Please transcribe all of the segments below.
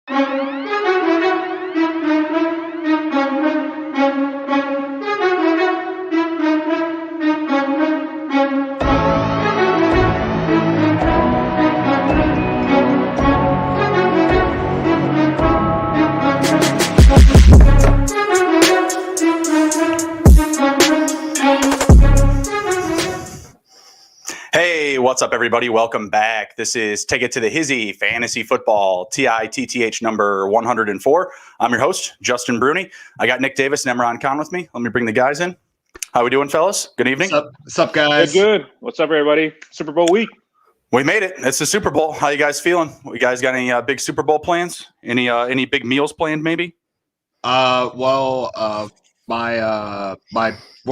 Hey, what's up, everybody? Welcome back. This is Take It to the Hizzy Fantasy Football, TITTH number 104. I'm your host, Justin Bruni. I got Nick Davis and Emron Khan with me. Let me bring the guys in. How we doing, fellas? Good evening. What's up, guys? Good. What's up, everybody? Super Bowl week. We made it. It's the Super Bowl. How you guys feeling? You guys got any big Super Bowl plans? Any big meals planned, maybe? We're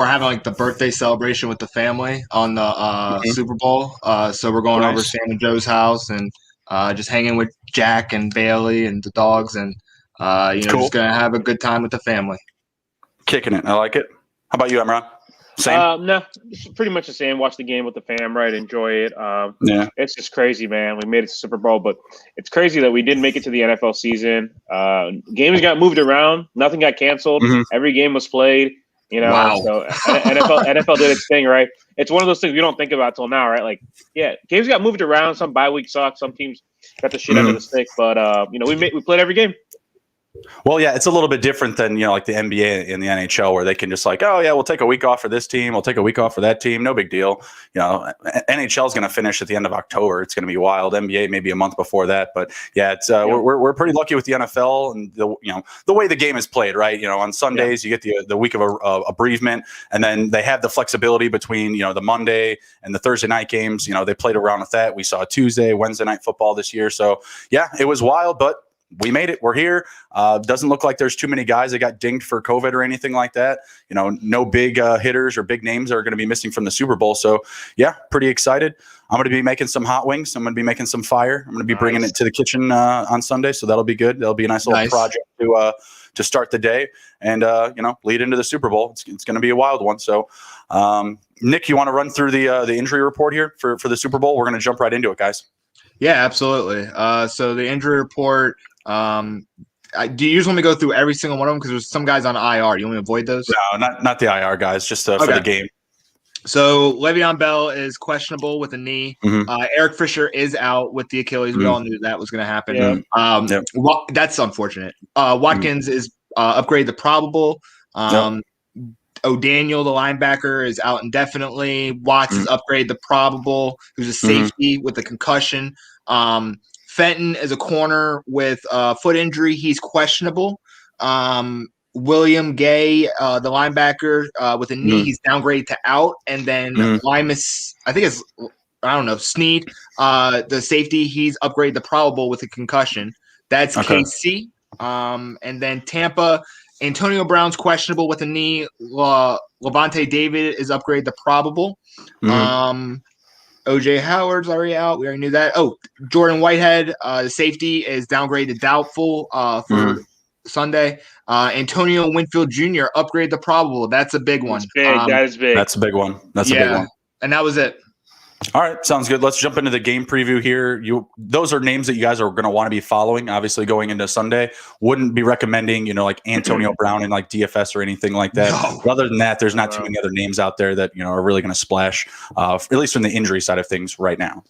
having like the birthday celebration with the family on the Super Bowl. So we're going over to Sam and Joe's house and just hanging with Jack and Bailey and the dogs and cool. Just gonna have a good time with the family. Kicking it. I like it. How about you, Emron? Same? No, it's pretty much the same. Watch the game with the fam, right? Enjoy it. Yeah. It's just crazy, man. We made it to Super Bowl, but it's crazy that we didn't make it to the NFL season. Games got moved around. Nothing got canceled. Mm-hmm. Every game was played. Wow. So NFL did its thing, right? It's one of those things we don't think about till now, right? Like, yeah, games got moved around. Some bye week sucked. Some teams got the shit out of the stick, but we played every game. Well, yeah, it's a little bit different than, like the NBA and the NHL where they can just like, oh, yeah, we'll take a week off for this team. We'll take a week off for that team. No big deal. NHL is going to finish at the end of October. It's going to be wild. NBA maybe a month before that. But, yeah, it's we're pretty lucky with the NFL and, the way the game is played, right? On Sundays, you get the week of bereavement, and then they have the flexibility between, the Monday and the Thursday night games. They played around with that. We saw Tuesday, Wednesday night football this year. So, yeah, it was wild, but we made it. We're here. Doesn't look like there's too many guys that got dinged for COVID or anything like that. No big hitters or big names are going to be missing from the Super Bowl. So, yeah, pretty excited. I'm going to be making some hot wings. I'm going to be making some fire. I'm going to be bringing it to the kitchen on Sunday. So that'll be good. That'll be a nice little project to start the day and, lead into the Super Bowl. It's going to be a wild one. So, Nick, you want to run through the injury report here for the Super Bowl? We're going to jump right into it, guys. Yeah, absolutely. So the injury report, do you usually want me to go through every single one of them? Because there's some guys on IR. You want me to avoid those? No, not the IR guys, just for the game. So Le'Veon Bell is questionable with a knee. Mm-hmm. Eric Fisher is out with the Achilles. We all knew that was going to happen. Yeah. That's unfortunate. Watkins is upgraded to probable. O'Daniel, the linebacker, is out indefinitely. Watts is upgraded to probable, who's a safety with a concussion. Fenton is a corner with a foot injury. He's questionable. William Gay, the linebacker, with a knee, he's downgraded to out. And then Limas, Snead, the safety, he's upgraded to probable with a concussion. That's KC. And then Tampa, Antonio Brown's questionable with a knee. Levante David is upgraded to probable. OJ Howard's already out. We already knew that. Oh, Jordan Whitehead, the safety, is downgraded to doubtful for Sunday. Antonio Winfield Jr. upgraded to probable. That's a big one. That is big. That's a big one. That's a big one. And that was it. All right, sounds good. Let's jump into the game preview here. Those are names that you guys are going to want to be following, obviously, going into Sunday. Wouldn't be recommending, like Antonio Brown in like DFS or anything like that. No. But other than that, there's not too many other names out there that, are really going to splash, at least from the injury side of things right now.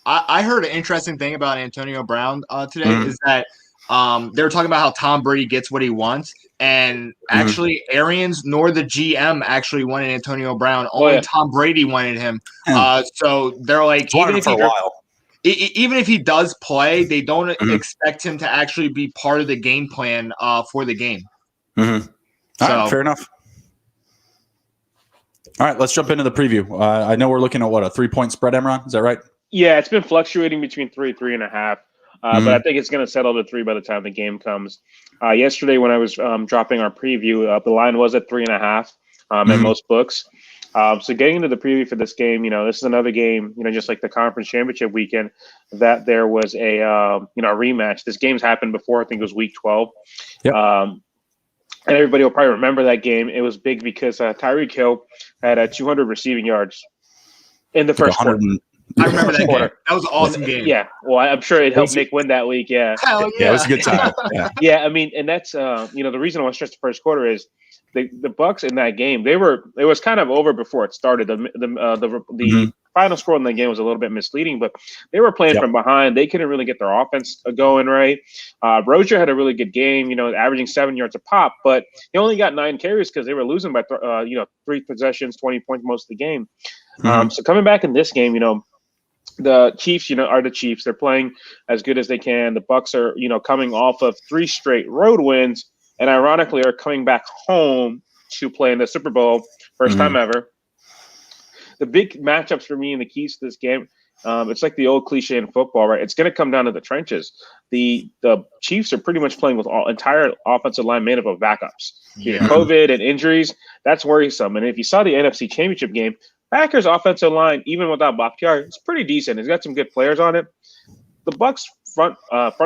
I heard an interesting thing about Antonio Brown today is that they were talking about how Tom Brady gets what he wants. And actually, Arians nor the GM actually wanted Antonio Brown. Only Tom Brady wanted him. So they're like, even if he does play, they don't expect him to actually be part of the game plan for the game. All right, fair enough. All right, let's jump into the preview. I know we're looking at a 3-point spread, Emron. Is that right? Yeah, it's been fluctuating between 3.5. But I think it's going to settle to 3 by the time the game comes. Yesterday, when I was dropping our preview, the line was at 3.5 in most books. So getting into the preview for this game, this is another game, just like the conference championship weekend, that there was a rematch. This game's happened before. I think it was week 12. Yep. And everybody will probably remember that game. It was big because Tyreek Hill had 200 receiving yards in the first quarter. I remember that game. quarter. That was an awesome game. Yeah. Well, I'm sure it helped Nick win that week. Yeah. Hell yeah. Yeah, it was a good time. Yeah. Yeah, I mean, and that's the reason I was stressed the first quarter is the Bucks in that game. It was kind of over before it started. The final score in that game was a little bit misleading, but they were playing from behind. They couldn't really get their offense going right. Rozier had a really good game, averaging 7 yards a pop, but he only got 9 carries because they were losing by 3 possessions, 20 points most of the game. So coming back in this game, the Chiefs, are the Chiefs. They're playing as good as they can. The Bucks are, coming off of 3 straight road wins, and ironically are coming back home to play in the Super Bowl, first time ever. The big matchups for me and the keys to this game, it's like the old cliche in football, right? It's going to come down to the trenches. The Chiefs are pretty much playing with entire offensive line made up of backups. COVID and injuries, that's worrisome. And if you saw the NFC Championship game, Packers' offensive line, even without Bakhtiari, it's pretty decent. It's got some good players on it. The Bucks front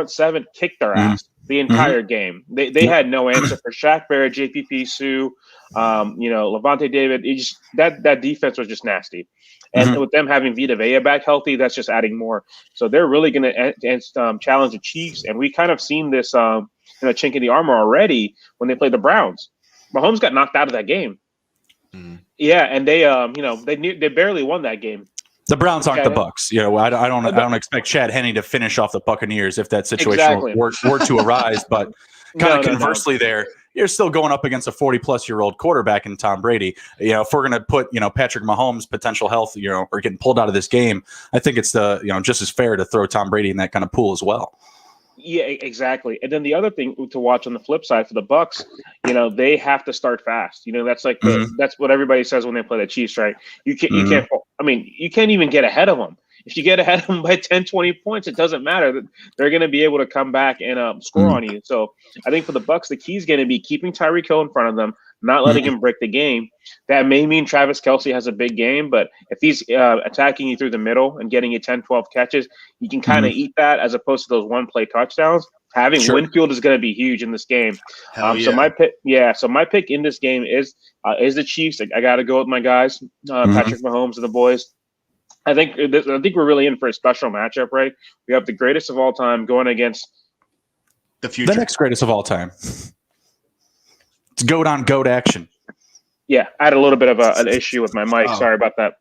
7 kicked their ass the entire game. They had no answer for Shaq Barrett, JPP, Sue, Levante David. That defense was just nasty. And with them having Vita Vea back healthy, that's just adding more. So they're really going to challenge the Chiefs. And we kind of seen this chink in the armor already when they played the Browns. Mahomes got knocked out of that game. Yeah, and they they barely won that game. The Browns aren't the Bucks. I don't expect Chad Henne to finish off the Buccaneers if that situation were to arise. But conversely, there you're still going up against a 40-plus-year-old quarterback in Tom Brady. If we're going to put Patrick Mahomes' potential health or getting pulled out of this game, I think it's just as fair to throw Tom Brady in that kind of pool as well. Yeah, exactly. And then the other thing to watch on the flip side for the Bucks, they have to start fast. That's like that's what everybody says when they play the Chiefs, right? You can't. I mean, you can't even get ahead of them. If you get ahead of them by 10, 20 points, it doesn't matter. They're going to be able to come back and score on you. So I think for the Bucks, the key is going to be keeping Tyreek Hill in front of them, not letting him break the game. That may mean Travis Kelce has a big game, but if he's attacking you through the middle and getting you 10, 12 catches, you can kind of eat that as opposed to those one-play touchdowns. Having Winfield is going to be huge in this game. So my pick in this game is the Chiefs. I got to go with my guys, Patrick Mahomes and the boys. I think we're really in for a special matchup, right? We have the greatest of all time going against the future, the next greatest of all time. It's goat on goat action. Yeah, I had a little bit of an issue with my mic. Sorry about that.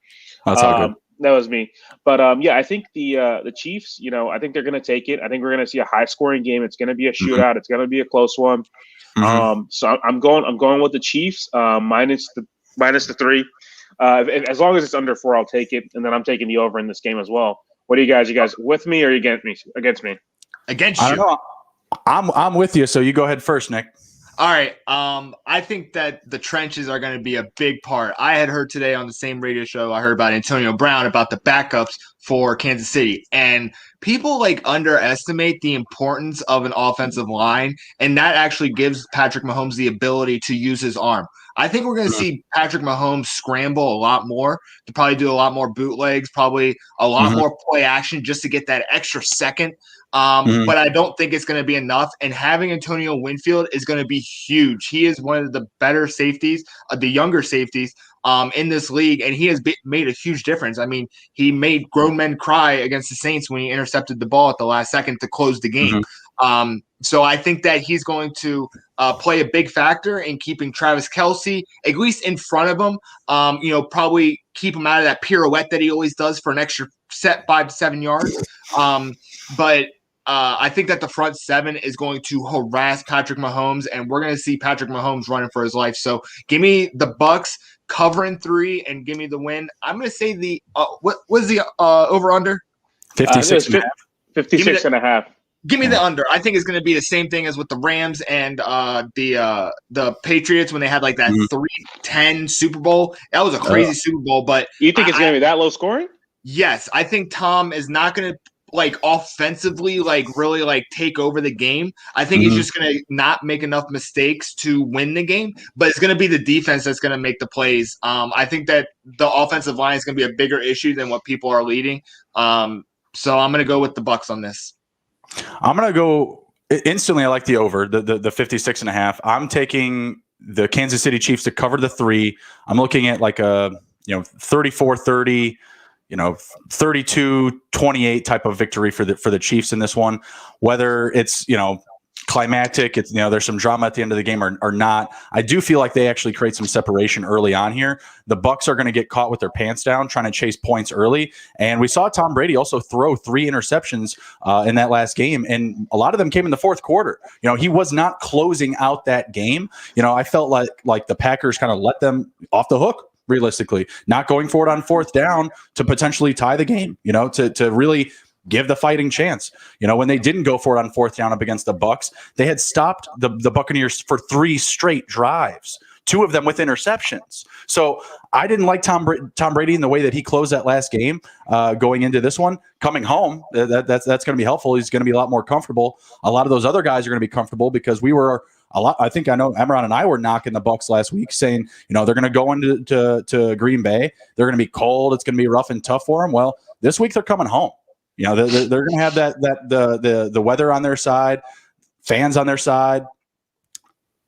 That's all good. That was me. But I think the Chiefs, I think they're going to take it. I think we're going to see a high scoring game. It's going to be a shootout. It's going to be a close one. So I'm going with the Chiefs minus the 3. As long as it's under 4, I'll take it, and then I'm taking the over in this game as well. What do you guys? You guys with me or against me? Against me? Against you. I don't know. I'm with you. So you go ahead first, Nick. All right. I think that the trenches are going to be a big part. I had heard today on the same radio show, I heard about Antonio Brown about the backups for Kansas City, and people underestimate the importance of an offensive line, and that actually gives Patrick Mahomes the ability to use his arm. I think we're going to see Patrick Mahomes scramble a lot more, to probably do a lot more bootlegs, probably a lot more play action just to get that extra second. But I don't think it's going to be enough. And having Antonio Winfield is going to be huge. He is one of the better safeties, the younger safeties in this league, and he has made a huge difference. I mean, he made grown men cry against the Saints when he intercepted the ball at the last second to close the game. So I think that he's going to play a big factor in keeping Travis Kelce at least in front of him. Probably keep him out of that pirouette that he always does for an extra 5 to 7 yards. But I think that the front 7 is going to harass Patrick Mahomes, and we're going to see Patrick Mahomes running for his life. So give me the Bucks covering 3 and give me the win. I'm going to say the what was the over under? 56 and a half. Give me the under. I think it's going to be the same thing as with the Rams and the Patriots when they had like that 3-10 Super Bowl. That was a crazy Super Bowl. But you think it's going to be that low scoring? Yes, I think Tom is not going to offensively really take over the game. I think he's just going to not make enough mistakes to win the game, but it's going to be the defense that's going to make the plays. I think that the offensive line is going to be a bigger issue than what people are leading. So I'm going to go with the Bucks on this. I'm going to go instantly. I like the over, the 56.5. I'm taking the Kansas City Chiefs to cover the 3. I'm looking at like a 34-30, 32-28 type of victory for the Chiefs in this one. Whether it's, climactic, it's, there's some drama at the end of the game or not. I do feel like they actually create some separation early on here. The Bucs are going to get caught with their pants down trying to chase points early. And we saw Tom Brady also throw 3 interceptions in that last game. And a lot of them came in the fourth quarter. He was not closing out that game. I felt like the Packers kind of let them off the hook. Realistically, not going for it on fourth down to potentially tie the game, to really give the fighting chance. When they didn't go for it on fourth down up against the Bucs, they had stopped the Buccaneers for 3 straight drives, 2 of them with interceptions. So I didn't like Tom Brady in the way that he closed that last game going into this one. Coming home, that's going to be helpful. He's going to be a lot more comfortable. A lot of those other guys are going to be comfortable because we were I think I know Emron and I were knocking the Bucs last week saying, they're going to go into Green Bay. They're going to be cold. It's going to be rough and tough for them. Well, this week they're coming home. They're going to have the weather on their side, fans on their side.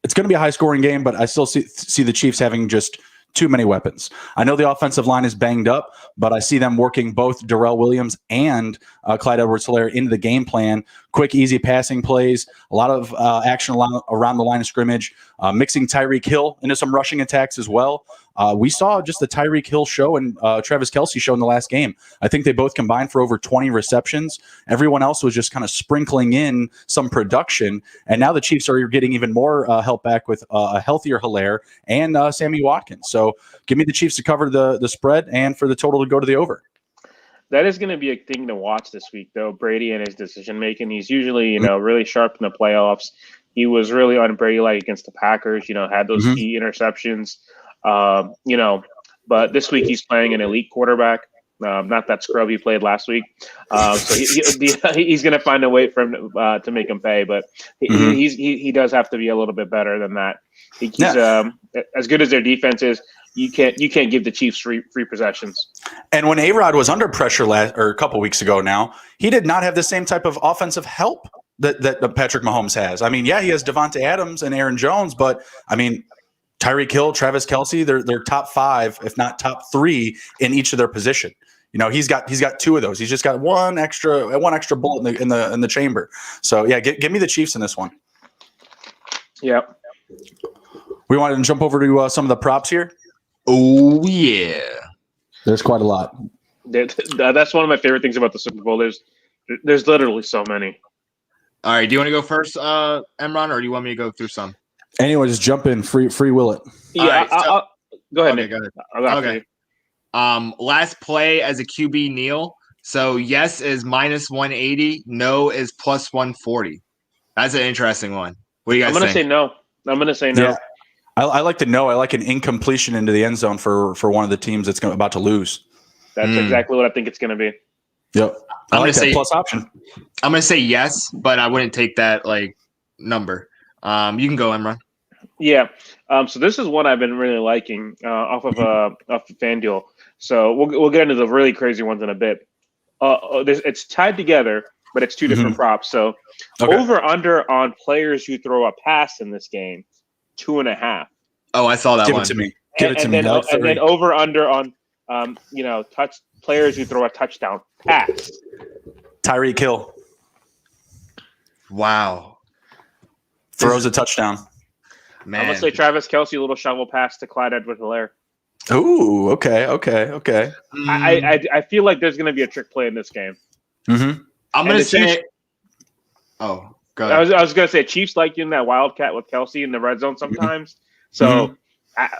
It's going to be a high scoring game, but I still see the Chiefs having just too many weapons. I know the offensive line is banged up, but I see them working both Darrell Williams and Clyde Edwards-Helaire into the game plan. Quick, easy passing plays, a lot of action around the line of scrimmage, mixing Tyreek Hill into some rushing attacks as well. We saw just the Tyreek Hill show and Travis Kelce show in the last game. I think they both combined for over 20 receptions. Everyone else was just kind of sprinkling in some production. And now the Chiefs are getting even more help back with a healthier Helaire and Sammy Watkins. So give me the Chiefs to cover the spread and for the total to go to the over. That is going to be a thing to watch this week, though. Brady and his decision making. He's usually, really sharp in the playoffs. He was really on Brady-like against the Packers. Had those key interceptions. But this week he's playing an elite quarterback. Not that scrub he played last week. So he's going to find a way for him to make him pay. But he does have to be a little bit better than that. He's as good as their defense is. You can't give the Chiefs free possessions. And when A-Rod was under pressure a couple weeks ago now, he did not have the same type of offensive help that Patrick Mahomes has. I mean, he has Devontae Adams and Aaron Jones, but I mean, Tyreek Hill, Travis Kelce, they're top 5, if not top 3 in each of their position. He's got 2 of those. He's just got one extra bullet in the chamber. So give me the Chiefs in this one. Yeah. We wanted to jump over to some of the props here. Oh yeah, there's quite a lot. That's one of my favorite things about the Super Bowl. There's literally so many. All right, do you want to go first, Emron, or do you want me to go through some? Anyway, just jump in. Free will it. Yeah, right, go ahead. Okay, Nick. go ahead. Okay. Last play as a QB, Neil. So yes is -180. No is +140. That's an interesting one. What do you guys think? I'm gonna say no. Yeah. I like to know. I like an incompletion into the end zone for one of the teams that's about to lose. That's exactly what I think it's going to be. Yep. I like that plus option. I'm going to say yes, but I wouldn't take that number. You can go, Emron. Yeah. So this is one I've been really liking off of FanDuel. So we'll get into the really crazy ones in a bit. It's tied together, but it's 2 different props. So over under on players who throw a pass in this game. 2.5. Oh, I saw that one. Give it to me. And then over under on touch players who throw a touchdown pass. Tyreek Hill. Wow. Throws a touchdown. Man. I'm gonna say Travis Kelce, a little shovel pass to Clyde Edwards-Helaire. Ooh, okay. I feel like there's gonna be a trick play in this game. I'm gonna say. Oh. Go ahead. I was going to say Chiefs like in that wildcat with Kelce in the red zone sometimes. So,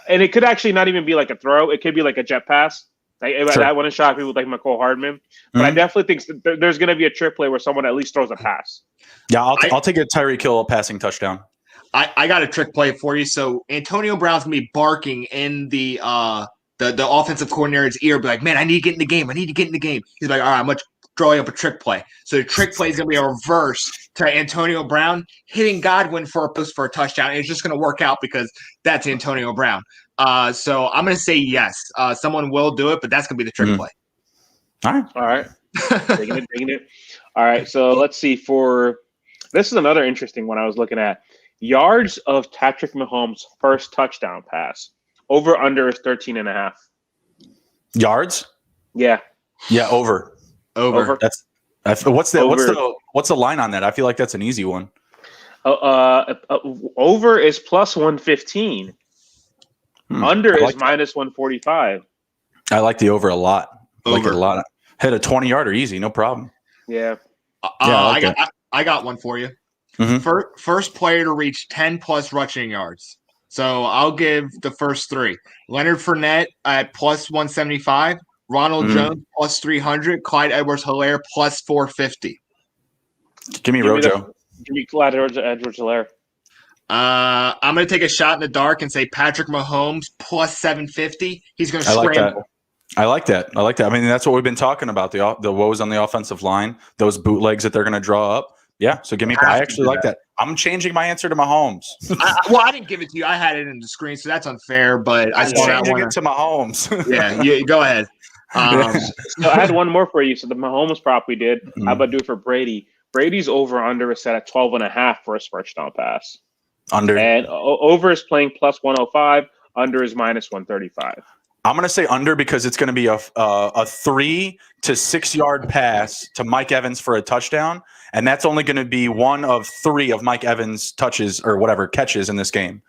and it could actually not even be like a throw. It could be like a jet pass. That wouldn't shock people like McCole Hardman. But I definitely think there's going to be a trick play where someone at least throws a pass. Yeah, I'll take a Tyreek Hill passing touchdown. I got a trick play for you. So Antonio Brown's going to be barking in the offensive coordinator's ear, be like, man, I need to get in the game. He's like, all right, I'm going to drawing up a trick play. So the trick play is going to be a reverse to Antonio Brown hitting Godwin for a post for a touchdown. And it's just going to work out because that's Antonio Brown. So I'm going to say yes. Someone will do it, but that's going to be the trick play. All right. Taking it. All right. So let's see. This is another interesting one I was looking at. Yards of Patrick Mahomes' first touchdown pass. Over under is 13.5. Yards? Yeah. Yeah, over. Over. What's the line on that? I feel like that's an easy one. Over is plus 115. Under is minus 145. I like the over a lot. I like it Over. a lot. Hit a 20-yarder easy, no problem. Yeah. I got one for you. Mm-hmm. First player to reach 10 plus rushing yards. So I'll give the first three. Leonard Fournette at plus 175. Ronald Jones plus 300. Clyde Edwards-Helaire plus 450. Give me Rojo. Give me Clyde Edwards-Helaire. I'm going to take a shot in the dark and say Patrick Mahomes plus 750. He's going to scramble. I like that. I mean, that's what we've been talking about, the woes on the offensive line, those bootlegs that they're going to draw up. Yeah, so give me – I actually like that. I'm changing my answer to Mahomes. I didn't give it to you. I had it in the screen, so that's unfair, but I'm changing it to Mahomes. Yeah, go ahead. So I had one more for you. So the Mahomes prop we did, how about do it for Brady? Brady's over-under is set at 12.5 for a first down pass. Under. And over is playing plus 105. Under is minus 135. I'm going to say under because it's going to be a 3 to 6 yard pass to Mike Evans for a touchdown, and that's only going to be one of 3 of Mike Evans' touches or whatever catches in this game.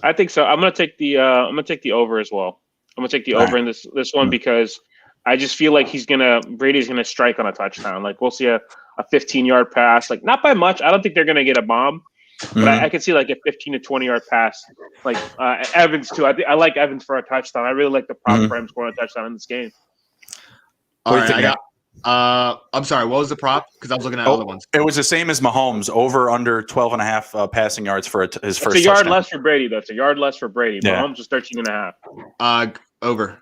I think so. I'm going to take the over as well. I'm going to take the over in this one because I just feel like Brady's going to strike on a touchdown. Like we'll see a 15-yard pass, like not by much. I don't think they're going to get a bomb. But I can see like a 15 to 20-yard pass, like Evans too. I like Evans for a touchdown. I really like the prop for him scoring a touchdown in this game. All right, I'm sorry. What was the prop? Because I was looking at other ones. It was the same as Mahomes, over under 12.5 passing yards for his first. It's a yard touchdown. less for Brady, though. It's a yard less for Brady. Yeah. Mahomes was 13.5. Over.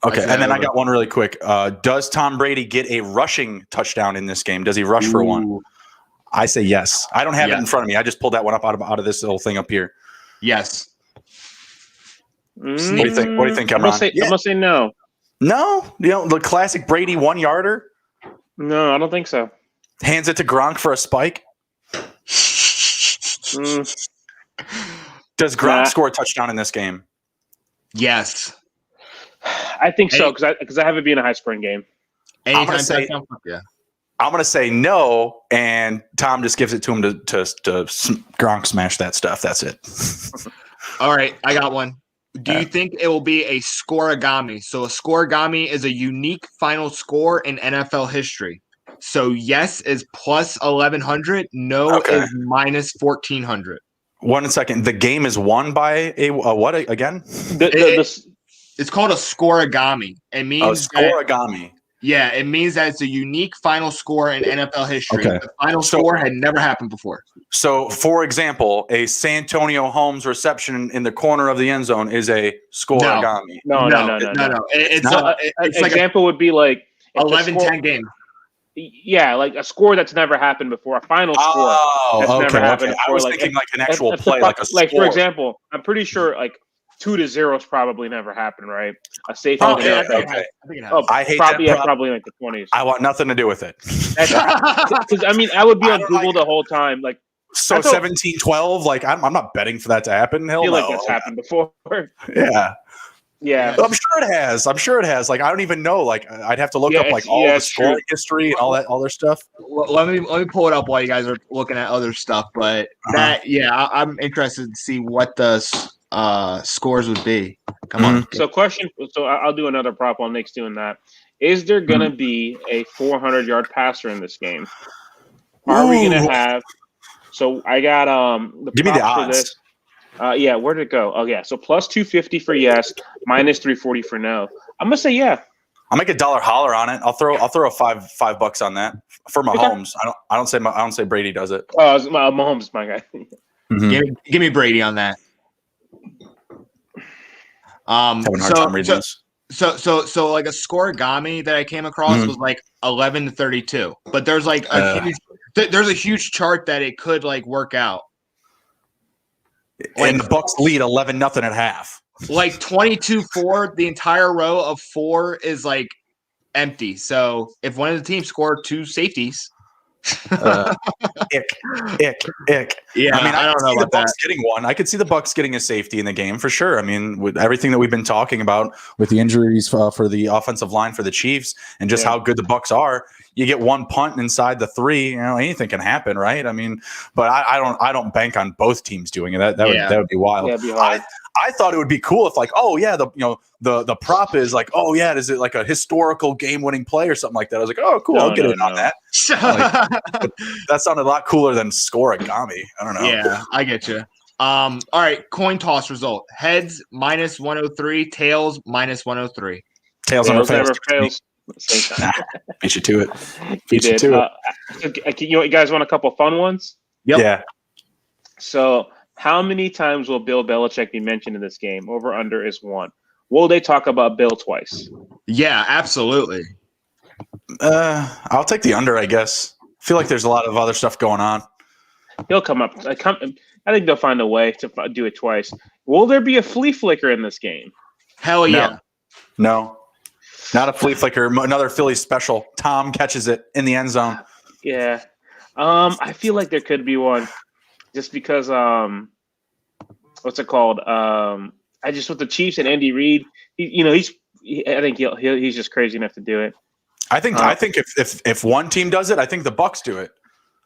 Okay, and then I got one really quick. Does Tom Brady get a rushing touchdown in this game? Does he rush for one? I say yes. I don't have it in front of me. I just pulled that one up out of this little thing up here. Yes. What do you think? What do you think, Cameron? I'm gonna say no. No, the classic Brady 1-yarder. No, I don't think so. Hands it to Gronk for a spike. Does Gronk score a touchdown in this game? Yes. I think so because I have it being a high-scoring game. I'm gonna say no, and Tom just gives it to him to Gronk smash that stuff. That's it. All right, I got one. Do you think it will be a scoregami? So a scoregami is a unique final score in NFL history. So yes is plus 1,100. No is minus 1,400. 1 second. The game is won by a what again? It's called a scoregami. It means scoregami. It means that it's a unique final score in NFL history. Okay. The final score had never happened before. So, for example, a Santonio Holmes reception in the corner of the end zone is a scoregami. No. It's example would be like 11-10 game. Yeah, like a score that's never happened before. A final score that's never happened before. I was thinking like an actual play, like a score. Like, for example, I'm pretty sure like 2-0's probably never happened, right? A safety. I think it has. I hate probably, that. Probably like the 20s. I want nothing to do with it. Because I mean, I would be on Google the whole time, like. So 17-12, like I'm not betting for that to happen. Hell I feel no. like that's happened before. Yeah. I'm sure it has. Like I don't even know. Like I'd have to look up like all the scoring history and all their stuff. Let me pull it up while you guys are looking at other stuff. But I'm interested to see what the scores would be. Come on. So I'll do another prop while Nick's doing that. Is there gonna be a 400-yard passer in this game? Are we gonna have? So I got give me the odds. For this. Where'd it go? Oh yeah, so plus 250 for yes, minus 340 for no. I'm gonna say yeah. I'll make a dollar holler on it. I'll throw $5 on that for Mahomes. I don't say Brady does it. Oh, Mahomes is my guy. Give me Brady on that. Having a hard time reading this. So like a scoregami that I came across was like 11-32, but there's like there's a huge chart that it could like work out. And the Bucks lead 11-0 at half. Like 22-4, the entire row of 4 is like empty. So if one of the teams scored 2 safeties, Ick. Yeah, I mean, I I don't could know see the about Bucks that. getting one. I could see the Bucks getting a safety in the game for sure. I mean, with everything that we've been talking about with the injuries for the offensive line for the Chiefs and just how good the Bucks are, you get one punt inside the 3. You know, anything can happen, right? I mean, but I don't bank on both teams doing it. That would be wild. Yeah, it'd be hard. I thought it would be cool if, like, oh yeah, the prop is like, oh yeah, is it like a historical game-winning play or something like that? I was like, oh cool, I'll get in on that. Like, that sounded a lot cooler than scoregami. I don't know. Yeah, I get you. All right, coin toss result: heads minus 103, tails minus 103. Tails never fails. Never fails. Beat you to it. You did. You guys want a couple fun ones? Yep. Yeah. So, how many times will Bill Belichick be mentioned in this game? Over under is 1. Will they talk about Bill twice? Yeah, absolutely. I'll take the under, I guess. I feel like there's a lot of other stuff going on. He'll come up. I think they'll find a way to do it twice. Will there be a flea flicker in this game? Hell yeah. No. Not a flea flicker. Another Philly special. Tom catches it in the end zone. Yeah. I feel like there could be one, just because what's it called? I just with the Chiefs and Andy Reid. I think he's just crazy enough to do it. I think if one team does it, I think the Bucks do it.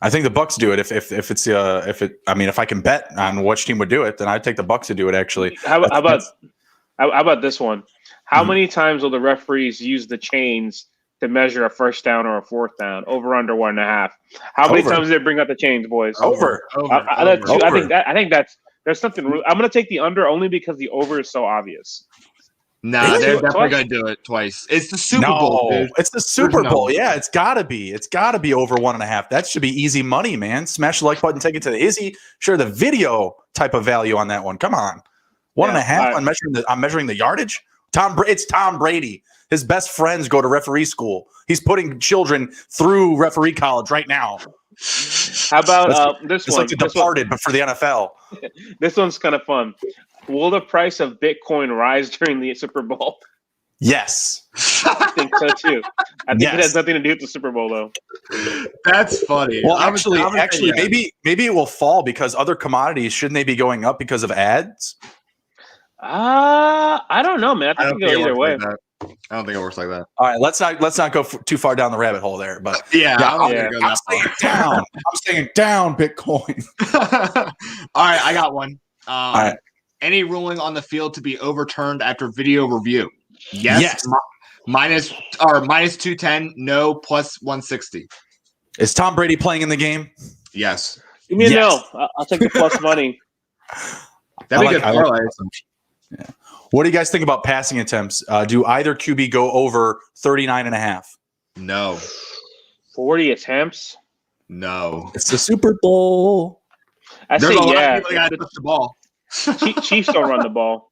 I think the Bucks do it. If I can bet on which team would do it, then I'd take the Bucks to do it. Actually, how about this one? How many times will the referees use the chains to measure a first down or a fourth down? Over under 1.5. How many times did they bring out the chains, boys? Over. I think there's something. I'm going to take the under only because the over is so obvious. Nah, they're definitely going to do it twice. It's the Super Bowl, dude. It's the Super Bowl. Yeah, it's got to be. It's got to be over 1.5. That should be easy money, man. Smash the like button, take it to the Hizzy. Sure, the video type of value on that one. Come on. 1.5 I'm measuring the yardage. It's Tom Brady. His best friends go to referee school. He's putting children through referee college right now. How about this one? It's like The Departed, but for the NFL. This one's kind of fun. Will the price of Bitcoin rise during the Super Bowl? Yes. I think so too. I think it has nothing to do with the Super Bowl, though. That's funny. Well, actually, maybe it will fall because other commodities, shouldn't they be going up because of ads? I don't know, man. I think it go either way. I don't think it works like that. All right, let's not go too far down the rabbit hole there. But I'm staying down. I'm staying down, Bitcoin. All right, I got one. All right. Any ruling on the field to be overturned after video review? Yes. Minus 210. No, plus 160. Is Tom Brady playing in the game? Yes. Give me a no. I'll take the plus money. That'd be good parlay. Yeah. What do you guys think about passing attempts? Do either QB go over 39.5? No. 40 attempts? No. It's the Super Bowl. There's a lot of people that touch the ball. Chiefs don't run the ball.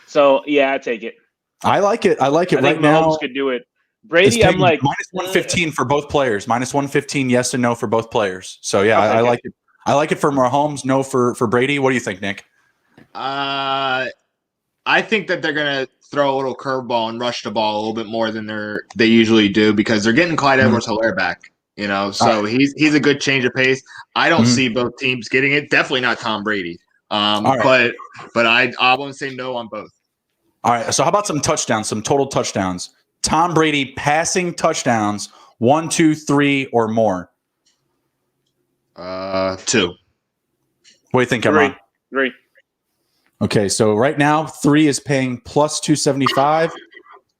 So, yeah, I take it. I like it. I think right now. Mahomes could do it. Brady, I'm like. Minus 115 for both players. Minus 115 yes and no for both players. So, yeah, I like it. I like it for Mahomes, no for Brady. What do you think, Nick? I think that they're going to throw a little curveball and rush the ball a little bit more than they usually do because they're getting Clyde Edwards-Helaire back. So he's a good change of pace. I don't see both teams getting it. Definitely not Tom Brady. But I won't say no on both. All right. So how about some touchdowns, some total touchdowns? Tom Brady passing touchdowns, 1, 2, 3, or more. 2. What do you think, Emron? 3. Okay, so right now 3 is paying plus 275.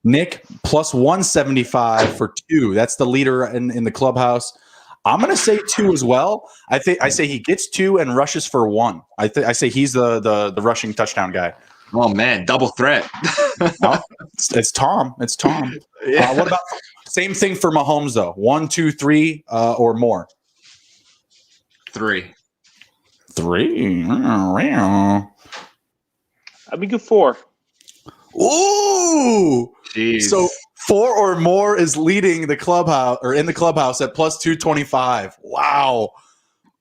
Nick plus 175 for 2. That's the leader in the clubhouse. I'm going to say 2 as well. I say he gets 2 and rushes for 1. I say he's the rushing touchdown guy. Oh man, double threat. No, it's Tom. It's Tom. Yeah. What about same thing for Mahomes though? 1, 2, 3 or more. 3. 3. I'd be good 4. Ooh. Jeez. So 4 or more is leading the clubhouse or in the clubhouse at plus 225. Wow.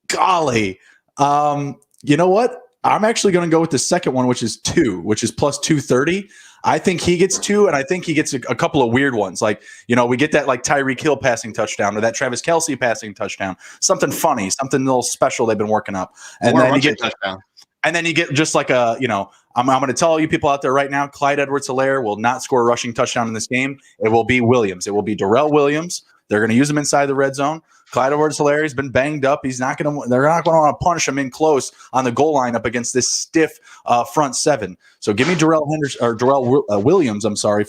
Golly. You know what? I'm actually going to go with the second one, which is 2, which is plus 230. I think he gets 2, and I think he gets a couple of weird ones. Like, we get that like Tyreek Hill passing touchdown or that Travis Kelce passing touchdown. Something funny, something a little special they've been working up. And then you get touchdown. And then you get just like I'm going to tell all you people out there right now, Clyde Edwards-Helaire will not score a rushing touchdown in this game. It will be Williams. It will be Darrell Williams. They're going to use him inside the red zone. Clyde Edwards-Helaire has been banged up. They're not going to want to punish him in close on the goal line up against this stiff front seven. So give me Darrell Williams,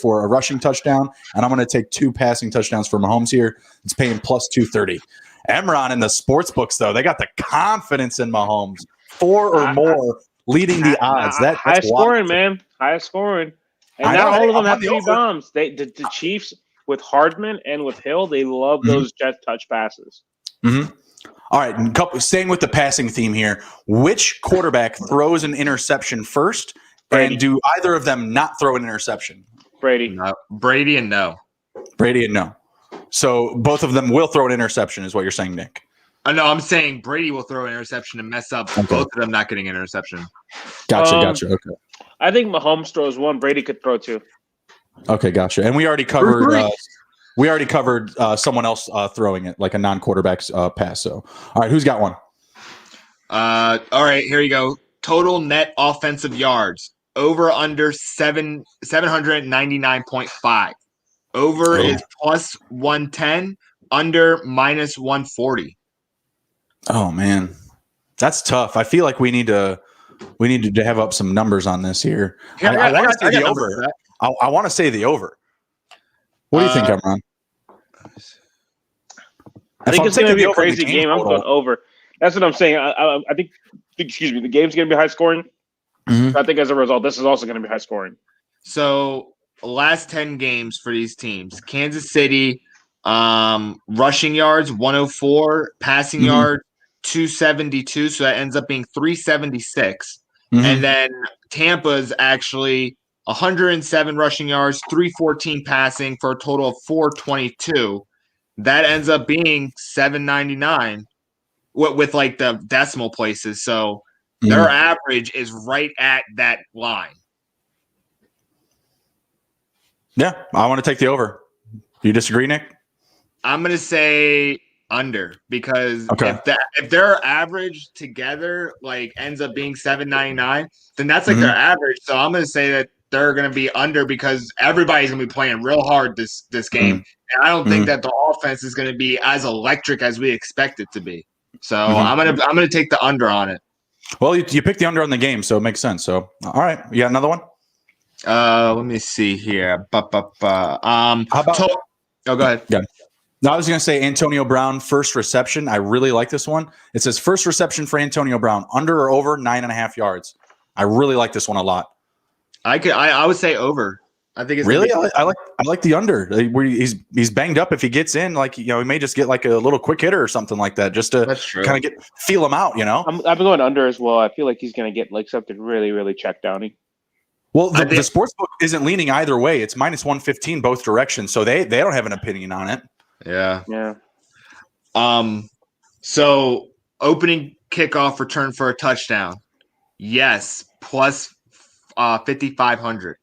for a rushing touchdown, and I'm going to take 2 passing touchdowns for Mahomes here. It's paying plus 230. Emron in the sports books, though, they got the confidence in Mahomes. 4 or more leading the odds. That's high scoring, man. High scoring. And not all of them have 3 bombs. The Chiefs with Hardman and with Hill, they love those jet touch passes. Mm-hmm. All right, staying with the passing theme here. Which quarterback throws an interception first, Brady. and do either of them not throw an interception? Brady. No. Brady and no. So both of them will throw an interception, is what you're saying, Nick? No, I'm saying Brady will throw an interception and mess up both of them not getting an interception. Gotcha. Okay. I think Mahomes throws 1. Brady could throw 2. Okay, gotcha. And we already covered. Someone else throwing it like a non-quarterback's pass. So, all right, who's got one? All right, here you go. Total net offensive yards over under 799.5. Over is plus 110. Under minus 140. Oh man, that's tough. I feel like we need to have up some numbers on this here. I want to say the over. I want to say the over. What do you think, Emron? I think it's going to be a crazy game. I'm going over. That's what I'm saying. I think. Excuse me. The game's going to be high scoring. Mm-hmm. I think as a result, this is also going to be high scoring. So last 10 games for these teams: Kansas City, rushing yards 104, passing yards 272. So that ends up being 376. And then Tampa's actually 107 rushing yards, 314 passing for a total of 422. That ends up being 799 with like the decimal places. So their average is right at that line. Yeah, I want to take the over. Do you disagree, Nick? I'm going to say under because if their average together like ends up being 799, then that's like their average. So I'm going to say that they're going to be under because everybody's going to be playing real hard this game. And I don't think that the offense is going to be as electric as we expect it to be. So I'm going to take the under on it. Well, you picked the under on the game, so it makes sense. So all right, you got another one? Let me see here. How about go ahead. Yeah. No, I was going to say Antonio Brown first reception. I really like this one. It says first reception for Antonio Brown, under or over 9.5 yards. I really like this one a lot. I would say over. I think it's really. I like the under. Where he's banged up. If he gets in, he may just get like a little quick hitter or something like that, just to kind of feel him out. I've been going under as well. I feel like he's going to get like something really, really check downy. Well, the sportsbook isn't leaning either way. It's minus 115 both directions, so they don't have an opinion on it. Yeah. So opening kickoff return for a touchdown. Yes, plus 5,500.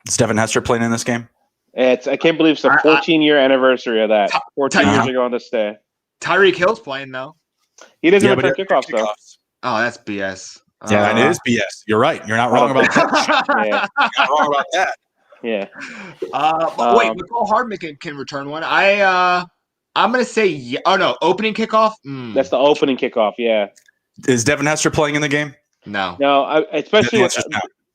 Is Devin Hester playing in this game? I can't believe it's the 14-year anniversary of that. 14 years ago on this day. Tyreek Hill's playing though. He doesn't return kickoffs though. Oh, that's BS. Yeah, it is BS. You're right. You're not wrong about that. Yeah. You're not wrong about that. Yeah. Wait, McCall Hardman can return one. I'm gonna say opening kickoff. That's the opening kickoff. Yeah. Is Devin Hester playing in the game? No.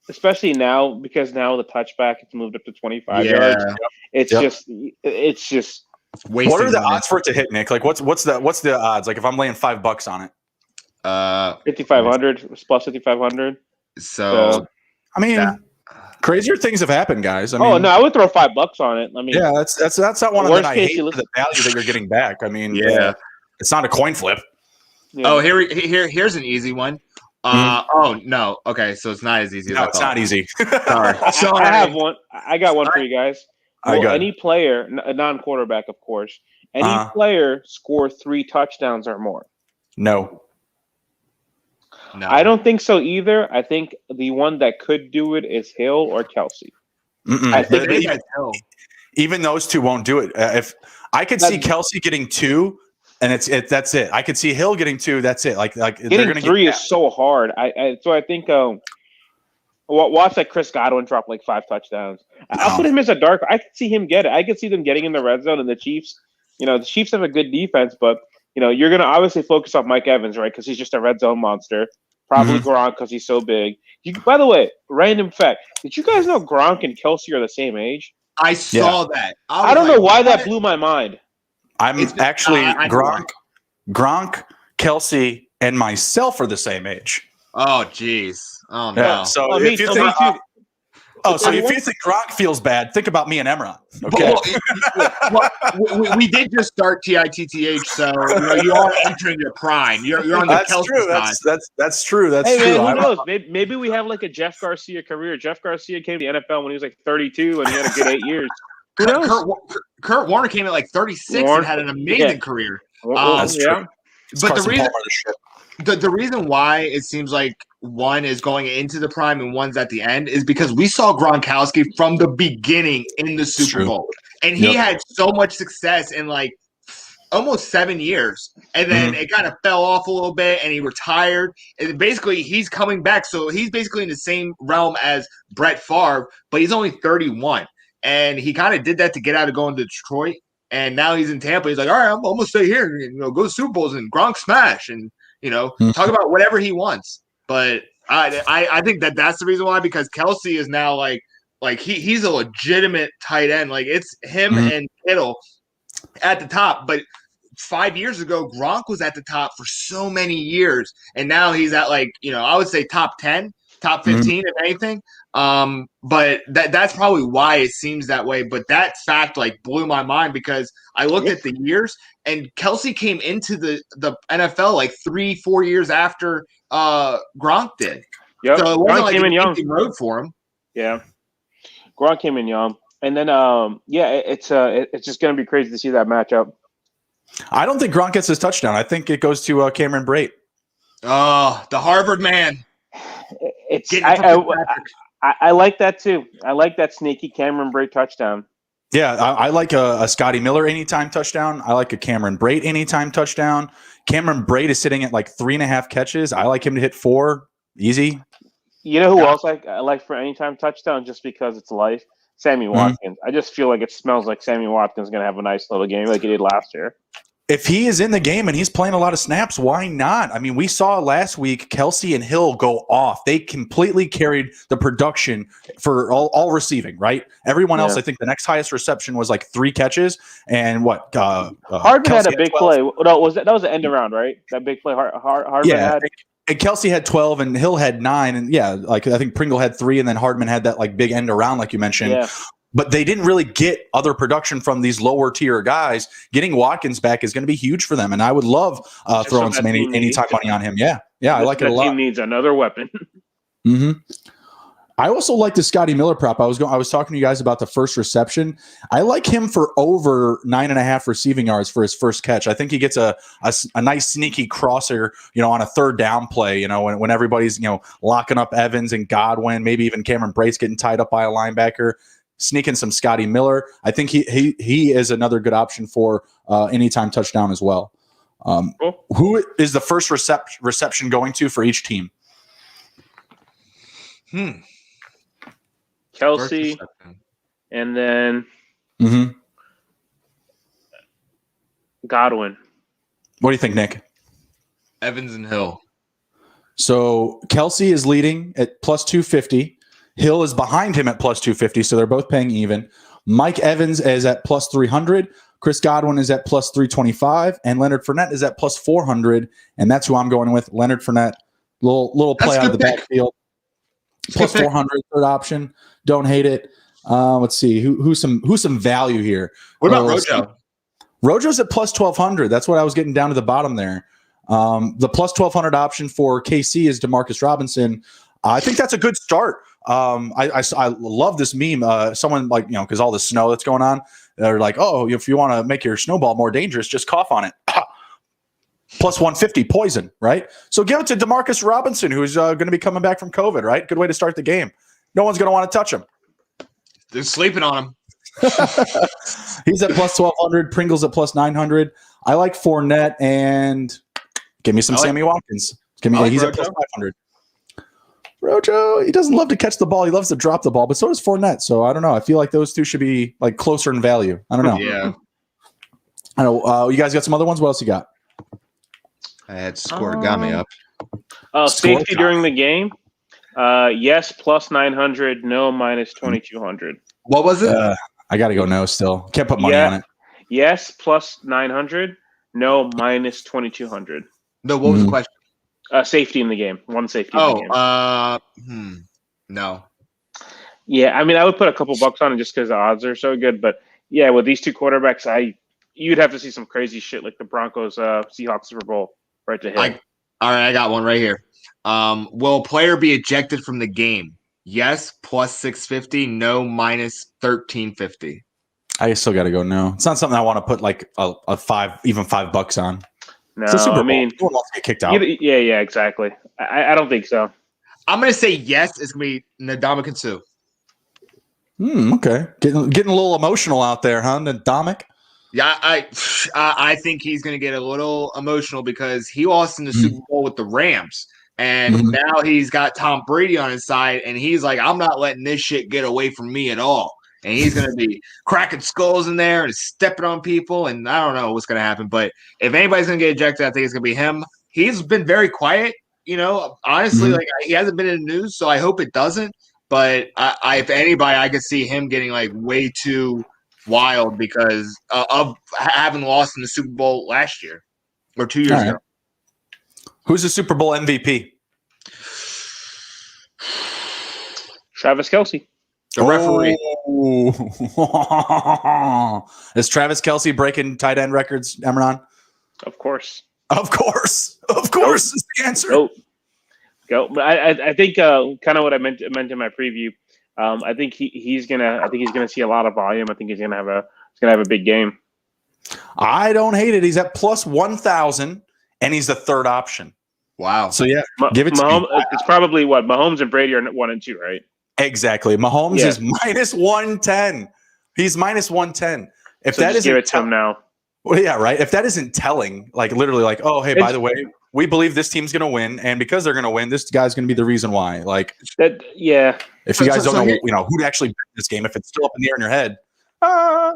Especially now because now the touchback it's moved up to 25 yards. It's just wasting. What are the odds for it to hit, Nick? Like what's the odds? Like if I'm laying $5 on it. 5,500 plus 5,500. So I mean, crazier things have happened, guys. I mean, I would throw $5 on it. I mean, yeah, that's not one of the I hate for the value that you're getting back. I mean, it's not a coin flip. Yeah. Oh, here's an easy one. Oh no, okay, so it's not as easy. It's not easy. Sorry. I have one. I got one for you guys. Any player, a non-quarterback, of course, any player score 3 touchdowns or more? No. No, I don't think so either. I think the one that could do it is Hill or Kelsey. I think even those two won't do it. If I could see Kelsey getting 2, and that's it. I could see Hill getting 2. That's it. Like getting they're gonna 3 get is so hard. So I think watch that Chris Godwin drop like 5 touchdowns. I'll put him as a dark. I could see him get it. I could see them getting in the red zone, and the Chiefs. The Chiefs have a good defense, but you're gonna obviously focus on Mike Evans, right? Because he's just a red zone monster. Probably Gronk because he's so big. By the way, random fact: did you guys know Gronk and Kelsey are the same age? I saw that. I don't know why that blew my mind. I'm actually Gronk, Kelsey, and myself are the same age. Oh, jeez. Oh no. Yeah, so if you think, so if you think Gronk feels bad, think about me and Emron. Okay. We did just start TITTH, so you are entering your prime. You're on the Kelsey side. That's true. That's true. Hey, man, who knows? Maybe we have like a Jeff Garcia career. Jeff Garcia came to the NFL when he was like 32, and he had a good 8 years. Who knows? Kurt Warner came at like 36 and had an amazing career. That's true. But the reason why it seems like one is going into the prime and one's at the end is because we saw Gronkowski from the beginning in the Super Bowl. And he had so much success in like almost 7 years. And then it kind of fell off a little bit and he retired. And basically he's coming back. So he's basically in the same realm as Brett Favre, but he's only 31. And he kind of did that to get out of going to Detroit. And now he's in Tampa. He's like, all right, I'm going to stay here and go to Super Bowls and Gronk smash and talk about whatever he wants. But I think that's the reason why, because Kelsey is now like he's a legitimate tight end. Like it's him and Kittle at the top. But 5 years ago, Gronk was at the top for so many years, and now he's at I would say top 10, top 15 if anything. But that's probably why it seems that way. But that fact blew my mind because I looked at the years, and Kelsey came into the NFL like 3-4 years after Gronk did. Yep. So it wasn't Gronk came in young. Road for him. Yeah, Gronk came in young, and then it's just gonna be crazy to see that matchup. I don't think Gronk gets his touchdown. I think it goes to Cameron Brate. Oh, the Harvard man. I like that too. I like that sneaky Cameron Brate touchdown. Yeah, I like a Scotty Miller anytime touchdown. I like a Cameron Brate anytime touchdown. Cameron Brate is sitting at like 3.5 catches. I like him to hit 4 easy. You know who else I like for anytime touchdown just because it's life? Sammy Watkins. I just feel like it smells like Sammy Watkins is going to have a nice little game like he did last year. If he is in the game and he's playing a lot of snaps, why not? I mean, we saw last week Kelsey and Hill go off. They completely carried the production for all receiving, right? Everyone else, I think the next highest reception was like 3 catches. And what? Hardman had a big play. No, that was the end around, right? That big play Hardman had. And Kelsey had 12 and Hill had 9. And I think Pringle had 3 and then Hardman had that big end around like you mentioned. Yeah. But they didn't really get other production from these lower tier guys. Getting Watkins back is going to be huge for them, and I would love throwing some anytime money on him. Yeah, I like it a lot. Team needs another weapon. I also like the Scotty Miller prop. I was talking to you guys about the first reception. I like him for over 9.5 receiving yards for his first catch. I think he gets a nice sneaky crosser, on a third down play. When everybody's locking up Evans and Godwin, maybe even Cameron Brate's getting tied up by a linebacker. Sneaking some Scotty Miller. I think he is another good option for anytime touchdown as well. Cool. Who is the first reception going to for each team? Kelsey, and then Godwin. What do you think, Nick? Evans and Hill. So Kelsey is leading at plus 250. Hill is behind him at plus 250, so they're both paying even. Mike Evans is at plus 300. Chris Godwin is at plus 325. And Leonard Fournette is at plus 400. And that's who I'm going with. Leonard Fournette, little play out of the backfield. Plus 400, third option. Don't hate it. Let's see. Who's some value here? What about Rojo? Rojo's at plus 1,200. That's what I was getting down to the bottom there. The plus 1,200 option for KC is Demarcus Robinson. I think that's a good start. I love this meme. Someone because all the snow that's going on, they're like, oh, if you want to make your snowball more dangerous, just cough on it. Plus 150 poison, right? So give it to Demarcus Robinson, who's going to be coming back from COVID, right? Good way to start the game. No one's going to want to touch him. They're sleeping on him. He's at plus 1,200. Pringle's at plus 900. I like Fournette, and give me some Sammy Watkins. He's at plus 500. Rojo, he doesn't love to catch the ball. He loves to drop the ball, but so does Fournette. So I don't know. I feel like those two should be like closer in value. I don't know. Yeah. I know. You guys got some other ones? What else you got? I had Scorigami up. Safety during the game. Yes, plus 900. No, minus 2,200. What was it? I got to go no still. Can't put money on it. Yes, plus 900. No, minus 2,200. No, what was the question? Safety in the game. One safety in the game. No. Yeah, I mean, I would put a couple bucks on it just because the odds are so good. But, yeah, with these two quarterbacks, you'd have to see some crazy shit like the Broncos Seahawks Super Bowl right to hit. All right, I got one right here. Will a player be ejected from the game? Yes, plus 650. No, minus 1,350. I still got to go no. It's not something I want to put like a $5 on. No, I mean, no one wants to get kicked out. Yeah, exactly. I don't think so. I'm going to say yes. It's going to be Ndamukong Suh. Okay. Getting a little emotional out there, huh, Ndamukong? Yeah, I think he's going to get a little emotional because he lost in the Super Bowl with the Rams. And now he's got Tom Brady on his side, and he's like, I'm not letting this shit get away from me at all. And he's going to be cracking skulls in there and stepping on people, and I don't know what's going to happen. But if anybody's going to get ejected, I think it's going to be him. He's been very quiet, honestly. Like he hasn't been in the news, so I hope it doesn't. But if anybody, I could see him getting like way too wild because of having lost in the Super Bowl last year or 2 years ago. Who's the Super Bowl MVP? Travis Kelce. The referee. Is Travis Kelce breaking tight end records, Emron? Of course. Of course is the answer. Go. But I think kind of what I meant in my preview. I think he's gonna see a lot of volume. I think he's gonna have a big game. I don't hate it. He's at plus 1,000, and he's the third option. Wow. So yeah, give it to Mahomes. me. It's probably what Mahomes and Brady are 1 and 2, right? Exactly. Mahomes is minus 110. He's minus 110. If that isn't, give it to him now. Well, yeah, right. If that isn't telling, like literally, like, oh, hey, by the way, we believe this team's going to win, and because they're going to win, this guy's going to be the reason why. Like that, yeah. If you guys don't know, who'd actually bet this game, if it's still up in the air in your head,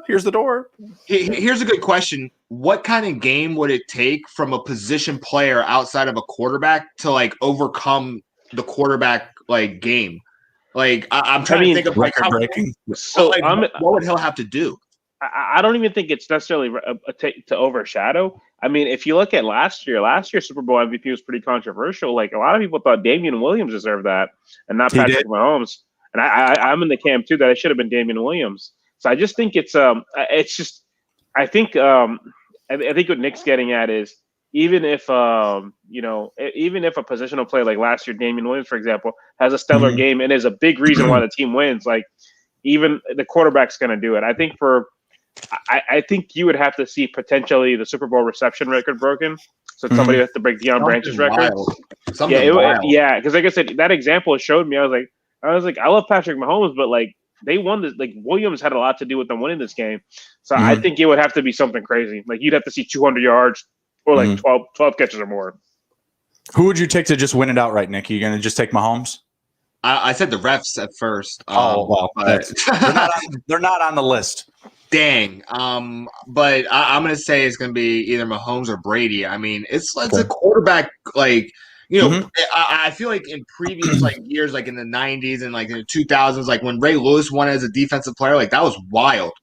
here's the door. Here's a good question. What kind of game would it take from a position player outside of a quarterback to like overcome the quarterback like game? Like I'm trying to think of like how breaking. So like, what would he have to do? I don't even think it's necessarily to overshadow. I mean, if you look at last year's Super Bowl MVP was pretty controversial. Like a lot of people thought Damian Williams deserved that and not Patrick Mahomes. And I'm in the camp too that it should have been Damian Williams. So I just think I think what Nick's getting at is even if a positional player like last year, Damian Williams, for example, has a stellar game and is a big reason why the team wins, like even the quarterback's going to do it. I think you would have to see potentially the Super Bowl reception record broken. So somebody has to break Deion Branch's record. Because like I said, that example showed me. I was like, I love Patrick Mahomes, but like they won this. Like Williams had a lot to do with them winning this game. So I think it would have to be something crazy. Like you'd have to see 200 yards or like 12 catches or more. Who would you take to just win it outright, Nick? Are you going to just take Mahomes? I said the refs at first. They're not on the list. Dang. But I'm going to say it's going to be either Mahomes or Brady. I mean, it's a quarterback, like, I feel like in previous like years, like in the 90s and like in the 2000s, like when Ray Lewis won as a defensive player, like that was wild.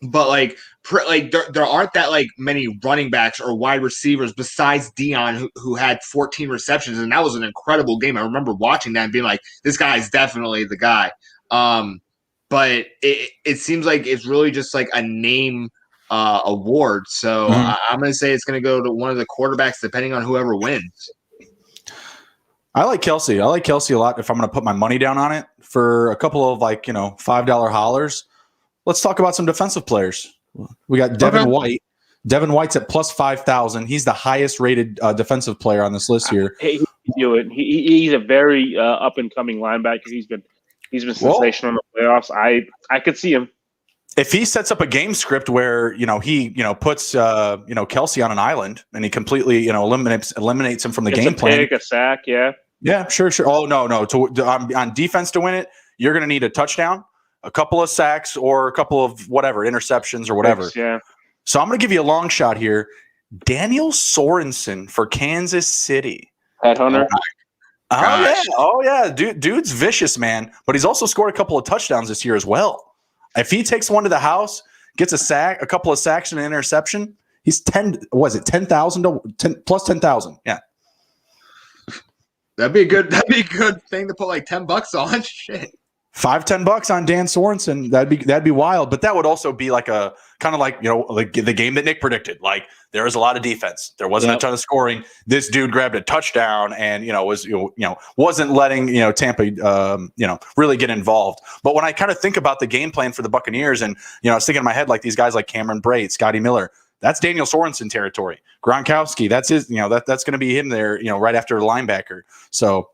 But like there aren't that like many running backs or wide receivers besides Deion who had 14 receptions, and that was an incredible game. I remember watching that and being like, this guy is definitely the guy. But it seems like it's really just like a name award. So I'm going to say it's going to go to one of the quarterbacks depending on whoever wins. I like Kelce. I like Kelce a lot if I'm going to put my money down on it for a couple of like, $5 hollers. Let's talk about some defensive players. We got Devin White. Devin White's at plus 5,000. He's the highest rated defensive player on this list here. He's a very up and coming linebacker. He's been sensational in the playoffs. I could see him. If he sets up a game script where he puts Kelsey on an island and he completely eliminates him from the game plan, a sack, yeah, sure. Oh no, on defense to win it, you're going to need a touchdown, a couple of sacks, or a couple of whatever interceptions or whatever. Thanks, yeah. So I'm going to give you a long shot here. Daniel Sorensen for Kansas City. Headhunter. Oh yeah, dude's vicious, man. But he's also scored a couple of touchdowns this year as well. If he takes one to the house, gets a sack, a couple of sacks and an interception, he's 10,000 plus 10,000. Yeah. That'd be a good thing to put like $10 on. Shit. $5-10 on Dan Sorensen. That'd be wild. But that would also be like a kind of like the game that Nick predicted. Like there was a lot of defense. There wasn't a ton of scoring. This dude grabbed a touchdown and wasn't letting Tampa really get involved. But when I kind of think about the game plan for the Buccaneers, and I was thinking in my head like these guys like Cameron Brate, Scotty Miller. That's Daniel Sorensen territory. Gronkowski. That's his. That's going to be him there. Right after the linebacker. So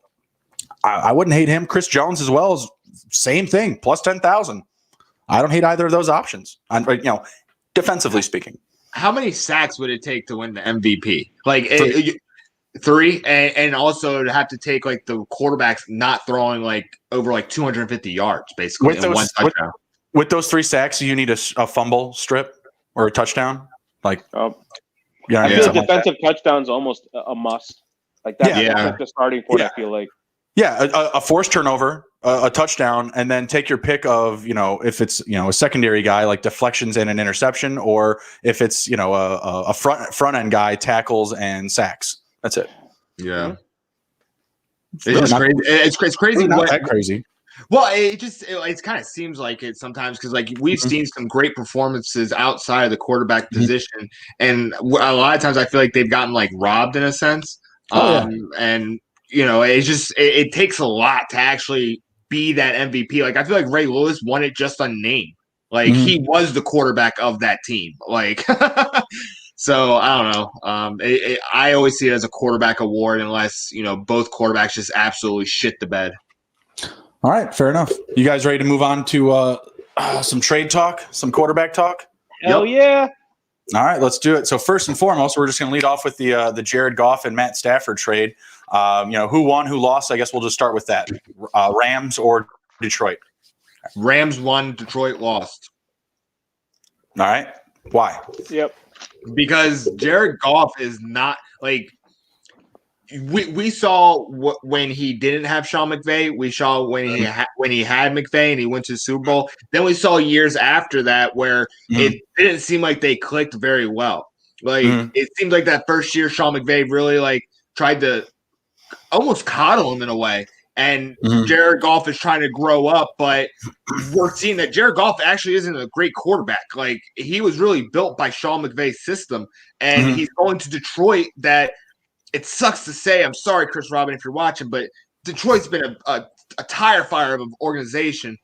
I wouldn't hate him. Chris Jones as well as. Same thing, plus 10,000. I don't hate either of those options. Defensively speaking. How many sacks would it take to win the MVP? Like 3, and also to have to take like the quarterbacks not throwing like over like 250 yards basically in one touchdown. With those 3 sacks, you need a fumble strip or a touchdown. Like, I feel like defensive touchdowns almost a must. Like that's like the starting point. I feel like. Yeah, a forced turnover, a touchdown, and then take your pick of, if it's, a secondary guy like deflections and an interception, or if it's, a front end guy, tackles and sacks. That's it. Yeah. It's crazy. It's crazy. Really not that crazy. Well, it kind of seems like it sometimes because like we've seen some great performances outside of the quarterback position, and a lot of times I feel like they've gotten like robbed in a sense. And it takes a lot to actually be that MVP. Like I feel like Ray Lewis won it just on name. Like he was the quarterback of that team. Like, so I don't know. I always see it as a quarterback award unless both quarterbacks just absolutely shit the bed. All right, fair enough. You guys ready to move on to some trade talk, some quarterback talk? Hell yeah. All right, let's do it. So first and foremost, we're just going to lead off with the Jared Goff and Matt Stafford trade. Who won, who lost? I guess we'll just start with that. Rams or Detroit? Rams won, Detroit lost. All right. Why? Yep. Because Jared Goff is not like we saw when he didn't have Sean McVay. We saw when he had McVay and he went to the Super Bowl. Then we saw years after that where it didn't seem like they clicked very well. Like it seemed like that first year Sean McVay really like tried to almost coddle him in a way. And Jared Goff is trying to grow up, but we're seeing that Jared Goff actually isn't a great quarterback. Like he was really built by Sean McVay's system, and he's going to Detroit. That it sucks to say. I'm sorry, Chris Robin, if you're watching, but Detroit's been a tire fire of an organization,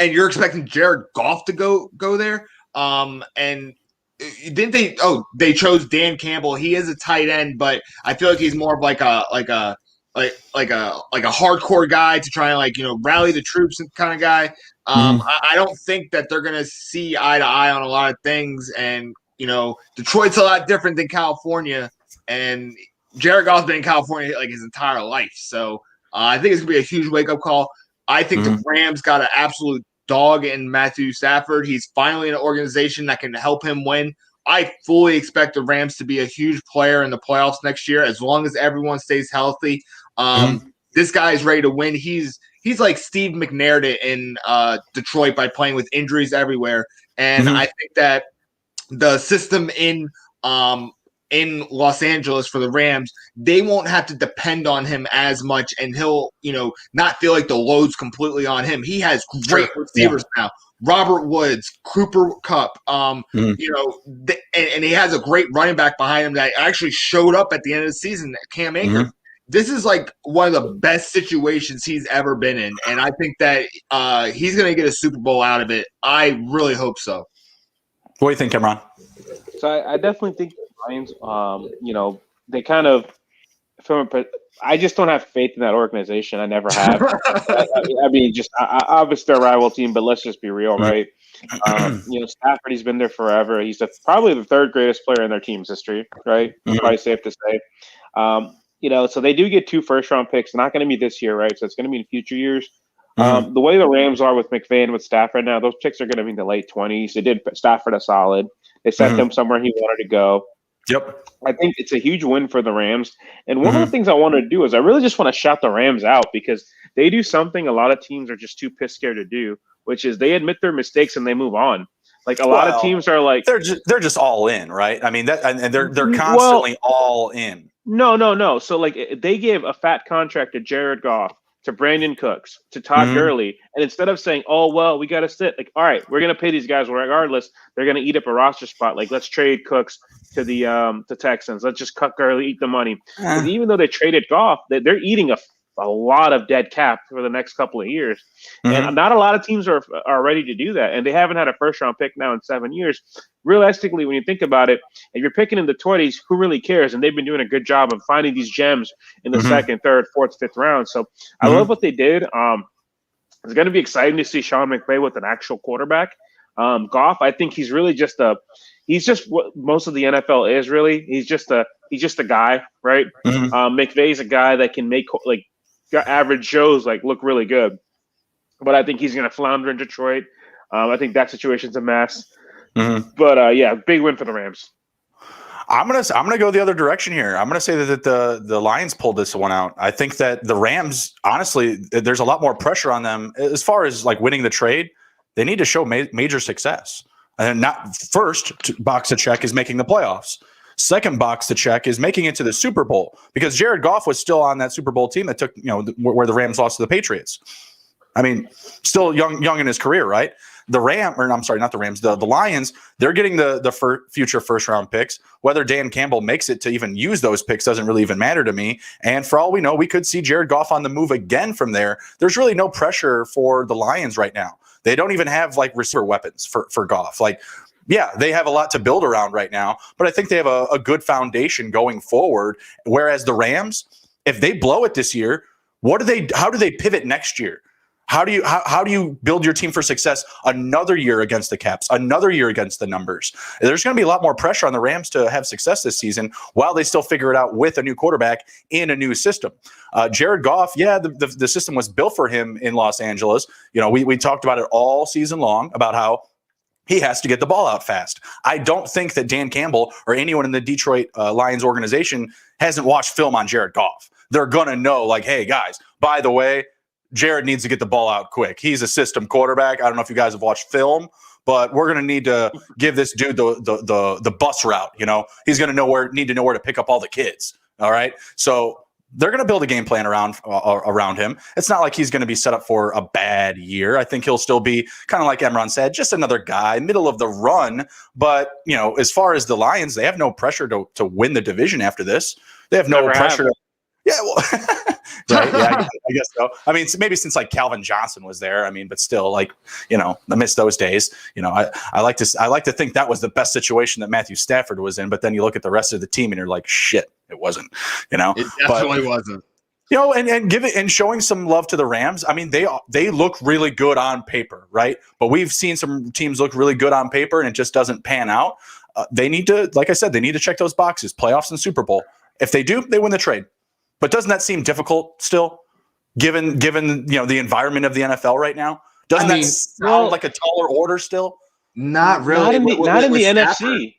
and you're expecting Jared Goff to go there. And didn't they? Oh, they chose Dan Campbell. He is a tight end, but I feel like he's more of like a hardcore guy to try and rally the troops kind of guy. I don't think that they're gonna see eye to eye on a lot of things, and Detroit's a lot different than California, and Jared Goff's been in California like his entire life, so I think it's gonna be a huge wake up call. I think the Rams got an absolute dog in Matthew Stafford. He's finally in an organization that can help him win. I fully expect the Rams to be a huge player in the playoffs next year as long as everyone stays healthy. This guy is ready to win. He's like Steve McNair in Detroit by playing with injuries everywhere. And I think that the system in Los Angeles for the Rams, they won't have to depend on him as much, and he'll not feel like the load's completely on him. He has great receivers now. Robert Woods, Cooper Kupp, and he has a great running back behind him that actually showed up at the end of the season, Cam Akers. This is like one of the best situations he's ever been in, and I think that he's going to get a Super Bowl out of it. I really hope so. What do you think, Imran? So I definitely think the Lions, they kind of I just don't have faith in that organization. I never have. I mean, obviously they're a rival team, but let's just be real, right? Stafford, he's been there forever. He's probably the third greatest player in their team's history, right? Probably safe to say. So they do get 2 first-round picks. Not going to be this year, right? So it's going to be in future years. The way the Rams are with McVay and with Stafford now, those picks are going to be in the late 20s. They did Stafford a solid. They sent him somewhere he wanted to go. Yep. I think it's a huge win for the Rams. And one of the things I want to do is I really just want to shout the Rams out because they do something a lot of teams are just too piss scared to do, which is they admit their mistakes and they move on. Like a lot of teams are like they're just all in, right? I mean and they're constantly all in. No. So like they gave a fat contract to Jared Goff, to Brandon Cooks, to Todd Gurley, and instead of saying, "Oh well, we got to sit," like, all right, we're gonna pay these guys regardless. They're gonna eat up a roster spot. Like, let's trade Cooks to the Texans. Let's just cut Gurley, eat the money. Because even though they traded Goff, they're eating a lot of dead cap for the next couple of years, and not a lot of teams are ready to do that. And they haven't had a first round pick now in 7 years. Realistically, when you think about it, if you're picking in the 20s, who really cares? And they've been doing a good job of finding these gems in the second, third, fourth, fifth round. So I love what they did. It's going to be exciting to see Sean McVay with an actual quarterback. Goff, I think he's really he's just what most of the NFL is really. He's just a guy, right? McVay's a guy that can make like average Joes like look really good. But I think he's going to flounder in Detroit. I think that situation's a mess. But big win for the Rams. I'm gonna go the other direction here. I'm gonna say that the Lions pulled this one out. I think that the Rams, honestly, there's a lot more pressure on them as far as like winning the trade. They need to show major success. And not first box to check is making the playoffs. Second box to check is making it to the Super Bowl because Jared Goff was still on that Super Bowl team that took where the Rams lost to the Patriots. I mean, still young in his career, right? The Lions, they're getting the future first round picks. Whether Dan Campbell makes it to even use those picks doesn't really even matter to me. And for all we know, we could see Jared Goff on the move again from there. There's really no pressure for the Lions right now. They don't even have like receiver weapons for Goff. Like, yeah, they have a lot to build around right now, but I think they have a good foundation going forward. Whereas the Rams, if they blow it this year, how do they pivot next year? How do you build your team for success another year against the Caps, another year against the numbers? There's going to be a lot more pressure on the Rams to have success this season while they still figure it out with a new quarterback in a new system. Jared Goff, the system was built for him in Los Angeles. We talked about it all season long about how he has to get the ball out fast. I don't think that Dan Campbell or anyone in the Detroit Lions organization hasn't watched film on Jared Goff. They're going to know, like, hey, guys, by the way, Jared needs to get the ball out quick. He's a system quarterback. I don't know if you guys have watched film, but we're going to need to give this dude the bus route. He's going to need to know where to pick up all the kids. All right. So they're going to build a game plan around him. It's not like he's going to be set up for a bad year. I think he'll still be kind of like Emron said, just another guy, middle of the run. But, as far as the Lions, they have no pressure to win the division after this. They have no pressure. Yeah, well, right. Yeah, I guess so. I mean, maybe since like Calvin Johnson was there. I mean, but still, like, I miss those days. I like to think that was the best situation that Matthew Stafford was in. But then you look at the rest of the team and you're like, shit, it wasn't. It definitely wasn't. And showing some love to the Rams. I mean, they look really good on paper, right? But we've seen some teams look really good on paper and it just doesn't pan out. They need to, like I said, they need to check those boxes: playoffs and Super Bowl. If they do, they win the trade. But doesn't that seem difficult still, given the environment of the NFL right now? Doesn't that sound like a taller order still? Not really. Not in the NFC.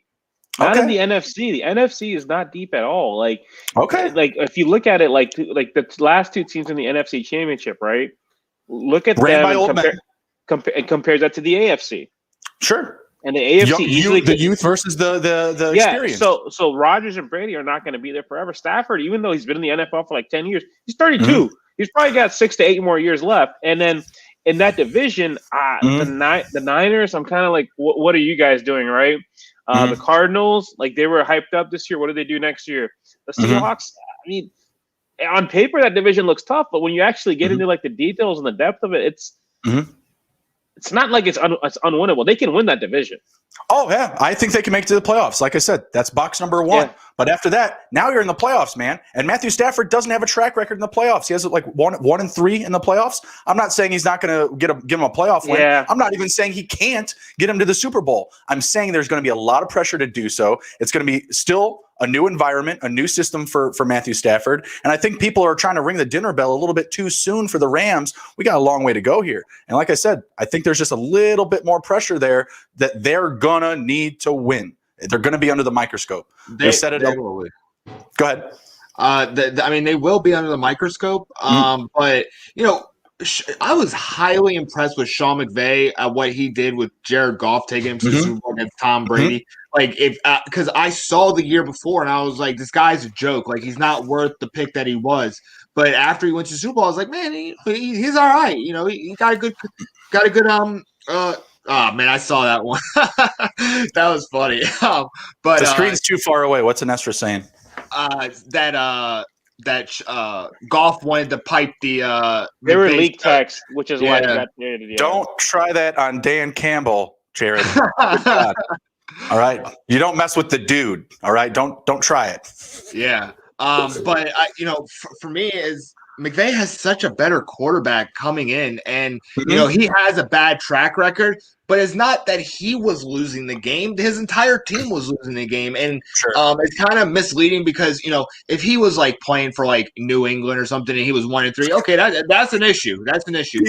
Not in the NFC. The NFC is not deep at all. Like, if you look at it, like the last 2 teams in the NFC Championship, right? Look at them and compare that to the AFC. Sure. And the AFC easily the youth versus the experience. So Rodgers and Brady are not going to be there forever. Stafford, even though he's been in the NFL for like 10 years, he's 32. He's probably got 6 to 8 more years left. And then in that division, the Niners, I'm kind of like, what are you guys doing, right? The Cardinals, like, they were hyped up this year. What do they do next year? The Seahawks, I mean, on paper that division looks tough, but when you actually get into like the details and the depth of it, it's not like it's unwinnable. They can win that division. Oh, yeah. I think they can make it to the playoffs. Like I said, that's box number 1. Yeah. But after that, now you're in the playoffs, man. And Matthew Stafford doesn't have a track record in the playoffs. He has like 1-3 in the playoffs. I'm not saying he's not going to give him a playoff win. Yeah. I'm not even saying he can't get him to the Super Bowl. I'm saying there's going to be a lot of pressure to do so. It's going to be still a new environment, a new system for Matthew Stafford. And I think people are trying to ring the dinner bell a little bit too soon for the Rams. We got a long way to go here. And like I said, I think there's just a little bit more pressure there that they're going to need to win. They're going to be under the microscope. They said it. Go ahead. I mean, they will be under the microscope. But, I was highly impressed with Sean McVay at what he did with Jared Goff taking him to the Super Bowl against Tom Brady. Like, because I saw the year before and I was like, this guy's a joke. Like, he's not worth the pick that he was. But after he went to the Super Bowl, I was like, man, he's all right. He got a good. Oh man, I saw that one. That was funny. But the screen's too far away. What's Anestra saying? That Goff wanted to pipe the. They were leaked text, which is why he got traded. Yeah. Don't try that on Dan Campbell, Jared. All right, you don't mess with the dude. All right, don't try it. Yeah, but for me is McVay has such a better quarterback coming in, and he has a bad track record. But it's not that he was losing the game; his entire team was losing the game, and it's kind of misleading because if he was like playing for like New England or something and he was 1-3, okay, that's an issue. That's an issue.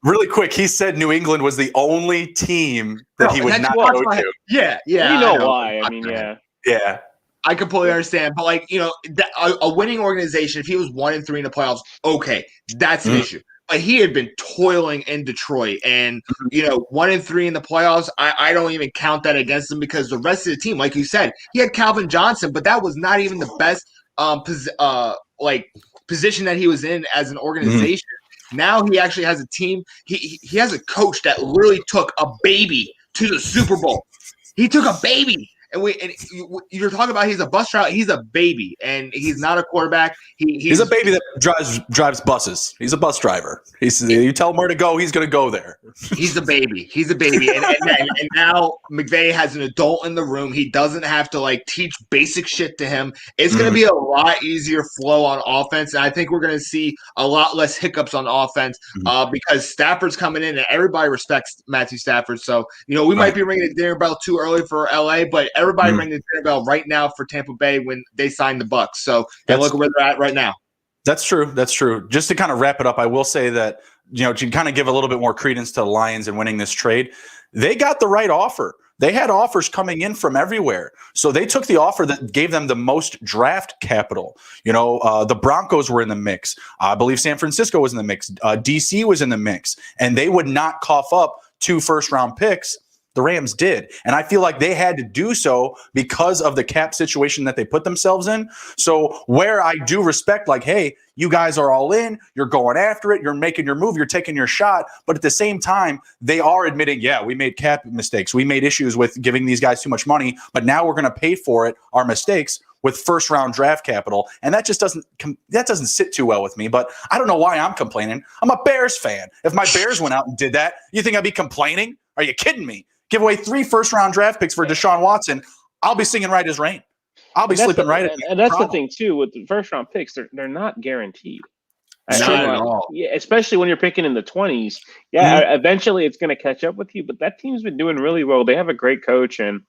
Really quick, he said New England was the only team that he would not go to. Yeah. You know why? I mean, yeah. I completely understand, but a winning organization, if he was 1-3 in the playoffs, okay, that's an issue. But he had been toiling in Detroit, and 1-3 in the playoffs, I don't even count that against him because the rest of the team, like you said, he had Calvin Johnson, but that was not even the best position that he was in as an organization. Now he actually has a team. He has a coach that literally took a baby to the Super Bowl. He took a baby. And you're talking about he's a bus driver. He's a baby, and he's not a quarterback. He's a baby that drives buses. He's a bus driver. You tell him where to go, he's going to go there. He's a baby. He's a baby, and now McVay has an adult in the room. He doesn't have to teach basic shit to him. It's going to be a lot easier flow on offense, and I think we're going to see a lot less hiccups on offense because Stafford's coming in, and everybody respects Matthew Stafford. So we might be ringing the dinner bell too early for LA, but everybody rang the dinner bell right now for Tampa Bay when they signed the Bucs. So look where they're at right now. That's true. That's true. Just to kind of wrap it up, I will say that, to kind of give a little bit more credence to the Lions and winning this trade, they got the right offer. They had offers coming in from everywhere. So they took the offer that gave them the most draft capital. The Broncos were in the mix. I believe San Francisco was in the mix. DC was in the mix. And they would not cough up 2 first-round picks. The Rams did. And I feel like they had to do so because of the cap situation that they put themselves in. So where I do respect, hey, you guys are all in, you're going after it, you're making your move, you're taking your shot. But at the same time, they are admitting, we made cap mistakes. We made issues with giving these guys too much money, but now we're going to pay for it, our mistakes, with first-round draft capital. And that just doesn't sit too well with me. But I don't know why I'm complaining. I'm a Bears fan. If my Bears went out and did that, you think I'd be complaining? Are you kidding me? Give away 3 first-round draft picks for Deshaun Watson. I'll be singing Right as Rain. I'll be sleeping right. And that's the thing, too, with the first-round picks, they're not guaranteed. Not at all. Yeah, especially when you're picking in the 20s. Yeah, eventually it's going to catch up with you, but that team's been doing really well. They have a great coach, and,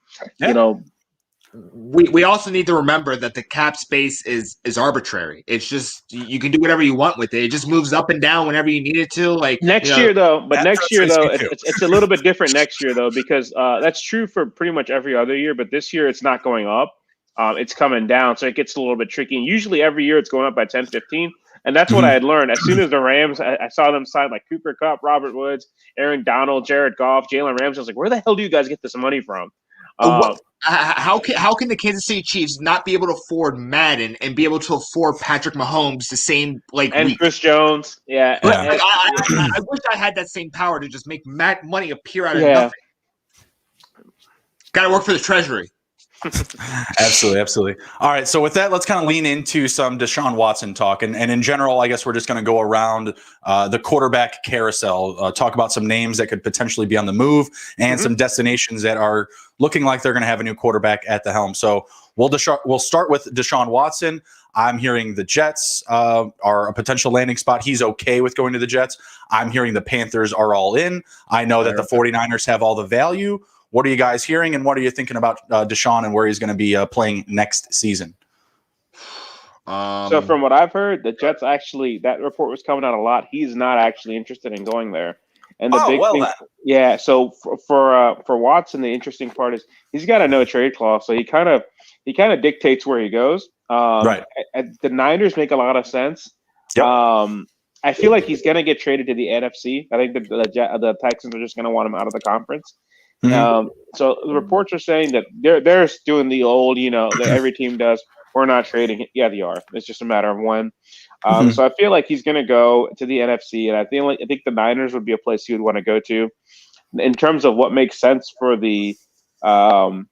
We also need to remember that the cap space is arbitrary. It's just you can do whatever you want with it. It just moves up and down whenever you need it to. Next year, it's a little bit different next year, though, because that's true for pretty much every other year. But this year, it's not going up. It's coming down, so it gets a little bit tricky. And usually every year it's going up by 10, 15. And that's what I had learned. As soon as the Rams, I saw them sign Cooper Kupp, Robert Woods, Aaron Donald, Jared Goff, Jalen Ramsey. I was like, where the hell do you guys get this money from? How can the Kansas City Chiefs not be able to afford Madden and be able to afford Patrick Mahomes the same and week? Chris Jones? Yeah. I wish I had that same power to just make money appear out of nothing. Got to work for the Treasury. Absolutely. All right. So with that, let's kind of lean into some Deshaun Watson talk. And in general, I guess we're just going to go around the quarterback carousel, talk about some names that could potentially be on the move and some destinations that are looking like they're going to have a new quarterback at the helm. So we'll start with Deshaun Watson. I'm hearing the Jets are a potential landing spot. He's okay with going to the Jets. I'm hearing the Panthers are all in. I know that the 49ers have all the value. What are you guys hearing, and what are you thinking about Deshaun and where he's going to be playing next season? So from what I've heard, the Jets actually, that report was coming out a lot. He's not actually interested in going there. And the big thing, yeah. So for Watson, the interesting part is he's got a no trade clause, so he kind of dictates where he goes. Right. The Niners make a lot of sense. Yep. I feel like he's going to get traded to the NFC. I think the Texans are just going to want him out of the conference. So the reports are saying that they're doing the old, that every team does. We're not trading. Yeah, they are. It's just a matter of when. So I feel like he's going to go to the NFC, and I think the Niners would be a place he would want to go to. In terms of what makes sense for the, for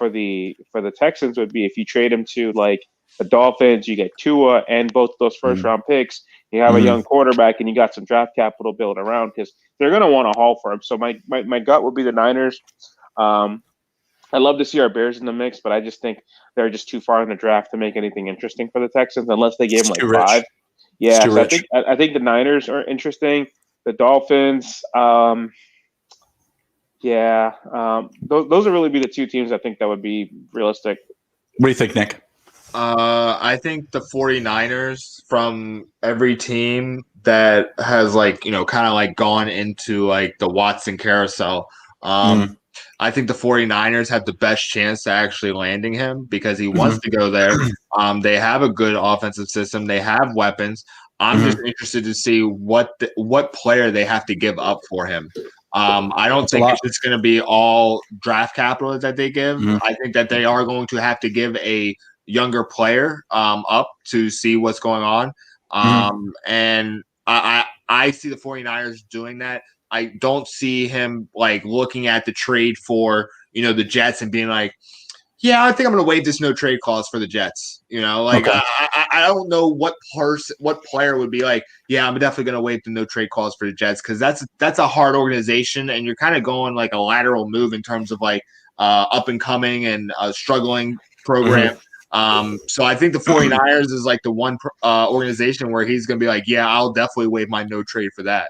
the Texans would be if you trade him to like the Dolphins, you get Tua and both those first round picks. You have a young quarterback, and you got some draft capital built around because they're going to want to haul for him. So my gut would be the Niners. I'd love to see our Bears in the mix, but I just think they're just too far in the draft to make anything interesting for the Texans unless they gave them like 5. Yeah, so I think the Niners are interesting. The Dolphins, those would really be the two teams I think that would be realistic. What do you think, Nick? I think the 49ers, from every team that has kind of gone into the Watson carousel, I think the 49ers have the best chance to actually landing him because he wants to go there. They have a good offensive system. They have weapons. I'm just interested to see what player they have to give up for him. I don't think it's just going to be all draft capital that they give. I think that they are going to have to give a younger player up to see what's going on. And I see the 49ers doing that. I don't see him looking at the trade for, the Jets and being like, yeah, I think I'm going to waive this no trade clause for the Jets. I don't know what player would be like, yeah, I'm definitely going to waive the no trade clause for the Jets because that's a hard organization and you're kind of going like a lateral move in terms of up and coming and struggling program. So I think the 49ers is the one organization where he's going to be like, yeah, I'll definitely waive my no trade for that.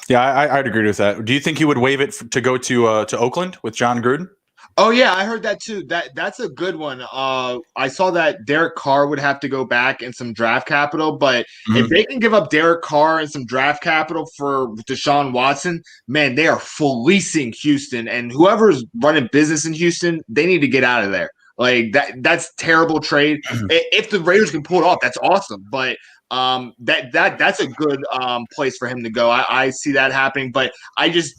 Yeah, I'd agree with that. Do you think he would waive it to go to Oakland with John Gruden? Oh yeah, I heard that too. That's a good one. I saw that Derek Carr would have to go back and some draft capital, but if they can give up Derek Carr and some draft capital for Deshaun Watson, man, they are fleecing Houston, and whoever's running business in Houston, they need to get out of there. That's terrible trade. If the Raiders can pull it off, that's awesome. But that's a good place for him to go. I see that happening, but I just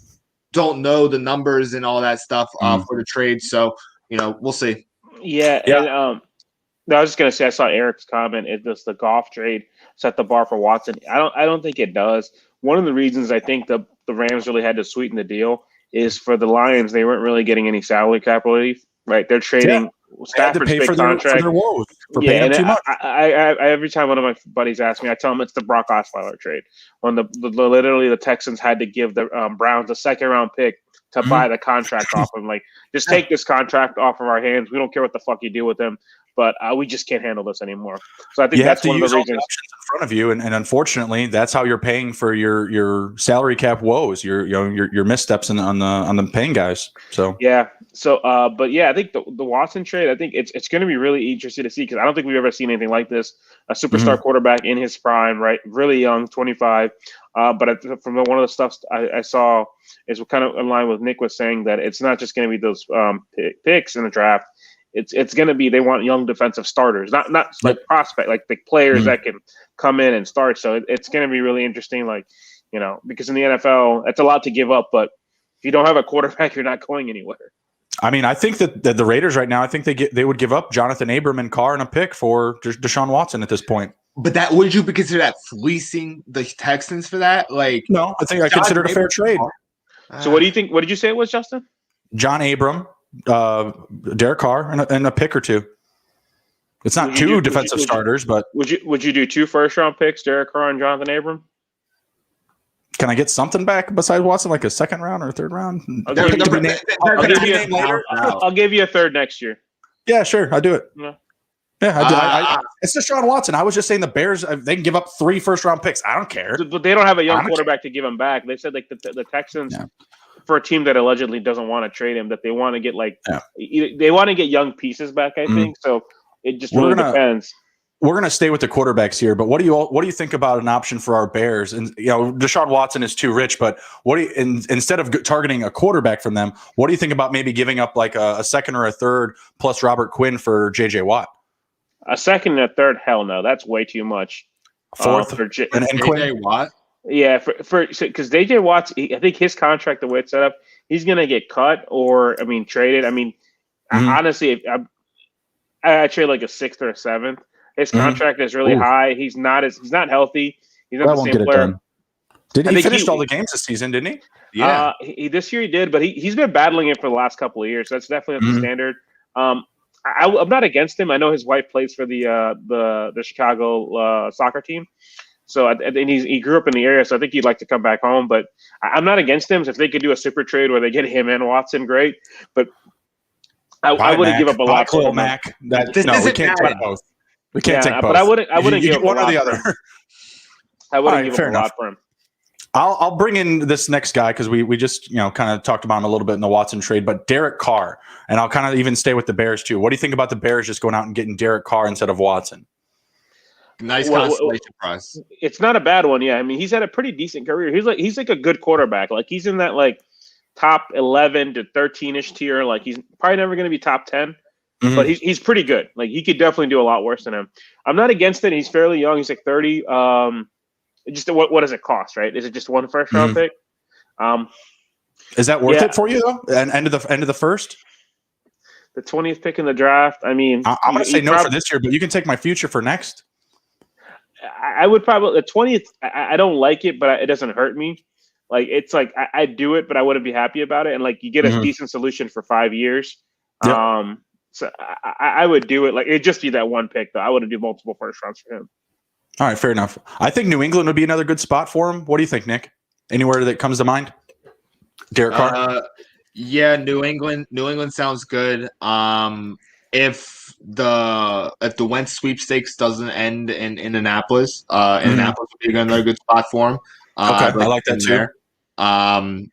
don't know the numbers and all that stuff for the trade. So, we'll see. Yeah. And, I was just gonna say I saw Eric's comment. Does the Goff trade set the bar for Watson? I don't think it does. One of the reasons I think the Rams really had to sweeten the deal is for the Lions. They weren't really getting any salary cap relief. Right, they're trading Stafford's big contract. For their woes, for paying too much. I every time one of my buddies asks me, I tell them it's the Brock Osweiler trade. When literally the Texans had to give the Browns a second-round pick to buy the contract off him. Just take this contract off of our hands. We don't care what the fuck you do with him, but we just can't handle this anymore. So I think that's one of the reasons. In front of you, and unfortunately, that's how you're paying for your salary cap woes, your missteps on the paying guys. So yeah. So, but yeah, I think the Watson trade, I think it's going to be really interesting to see because I don't think we've ever seen anything like this. A superstar quarterback in his prime, right? Really young, 25. But from one of the stuff I saw is kind of in line with Nick was saying that it's not just going to be those picks in the draft. It's going to be they want young defensive starters, not like prospect, like the players that can come in and start. So it's going to be really interesting, because in the NFL, it's a lot to give up, but if you don't have a quarterback, you're not going anywhere. I mean, I think that the Raiders right now, I think they would give up Jonathan Abram and Carr and a pick for Deshaun Watson at this point. But would you consider that fleecing the Texans for that? No, I think I consider it a fair trade. So what do you think? What did you say it was, Justin? John Abram Derek Carr and a pick or two. It's not two defensive starters, but would you do 2 first-round picks, Derek Carr and Jonathan Abram? Can I get something back besides Watson, like a second round or a third round? I'll give you a third next year. Yeah, sure. I'll do it. Yeah. It's Deshaun Watson. I was just saying the Bears, they can give up 3 first-round picks. I don't care. But they don't have a young quarterback to give him back. They said like the Texans, for a team that allegedly doesn't want to trade him, that they want to get they want to get young pieces back, I think. So it just really depends. We're going to stay with the quarterbacks here, but what do you think about an option for our Bears? And Deshaun Watson is too rich, but instead of targeting a quarterback from them, what do you think about maybe giving up like a second or a third plus Robert Quinn for JJ Watt? A second and a third, hell no, that's way too much. Fourth for and JJ Watt. Yeah, because JJ Watt's, I think his contract, the way it's set up, he's going to get cut or traded. Honestly, I trade like a 6th or a 7th. His contract is really high. He's not healthy. He's not the same player. He finished all the games this season, didn't he? Yeah. This year he did, but he's been battling it for the last couple of years. So that's definitely the standard. I'm not against him. I know his wife plays for the Chicago soccer team. So and he grew up in the area, so I think he'd like to come back home. But I'm not against him. So if they could do a super trade where they get him and Watson, great. But I wouldn't give up a lot for him. Mac. We can't take both. We can't take both. But I wouldn't give up one a lot or the other. I wouldn't give up a lot for him. I'll bring in this next guy because we just kind of talked about him a little bit in the Watson trade, but Derek Carr, and I'll kind of even stay with the Bears too. What do you think about the Bears just going out and getting Derek Carr instead of Watson? Nice consolation prize. It's not a bad one. Yeah, he's had a pretty decent career. He's like a good quarterback. Like he's in that like top 11 to 13-ish tier. Like he's probably never going to be top 10. But he's pretty good. Like he could definitely do a lot worse than him. I'm not against it. He's fairly young. He's like 30. Just what does it cost, right? Is it just 1 first round pick? Is that worth it for you though? And end of the first, the 20th pick in the draft. I'm going to say no for this year, but you can take my future for next. I would probably the 20th. I don't like it, but it doesn't hurt me. Like it's like I'd do it, but I wouldn't be happy about it. And like you get a decent solution for 5 years. Yep. So I would do it. Like it'd just be that 1 pick, though. I wouldn't do multiple first rounds for him. All right, fair enough. I think New England would be another good spot for him. What do you think, Nick? Anywhere that comes to mind? Derek Carr? Yeah, New England. New England sounds good. If the Wentz sweepstakes doesn't end in Indianapolis, Indianapolis would be another good spot for him. Okay, I like that too.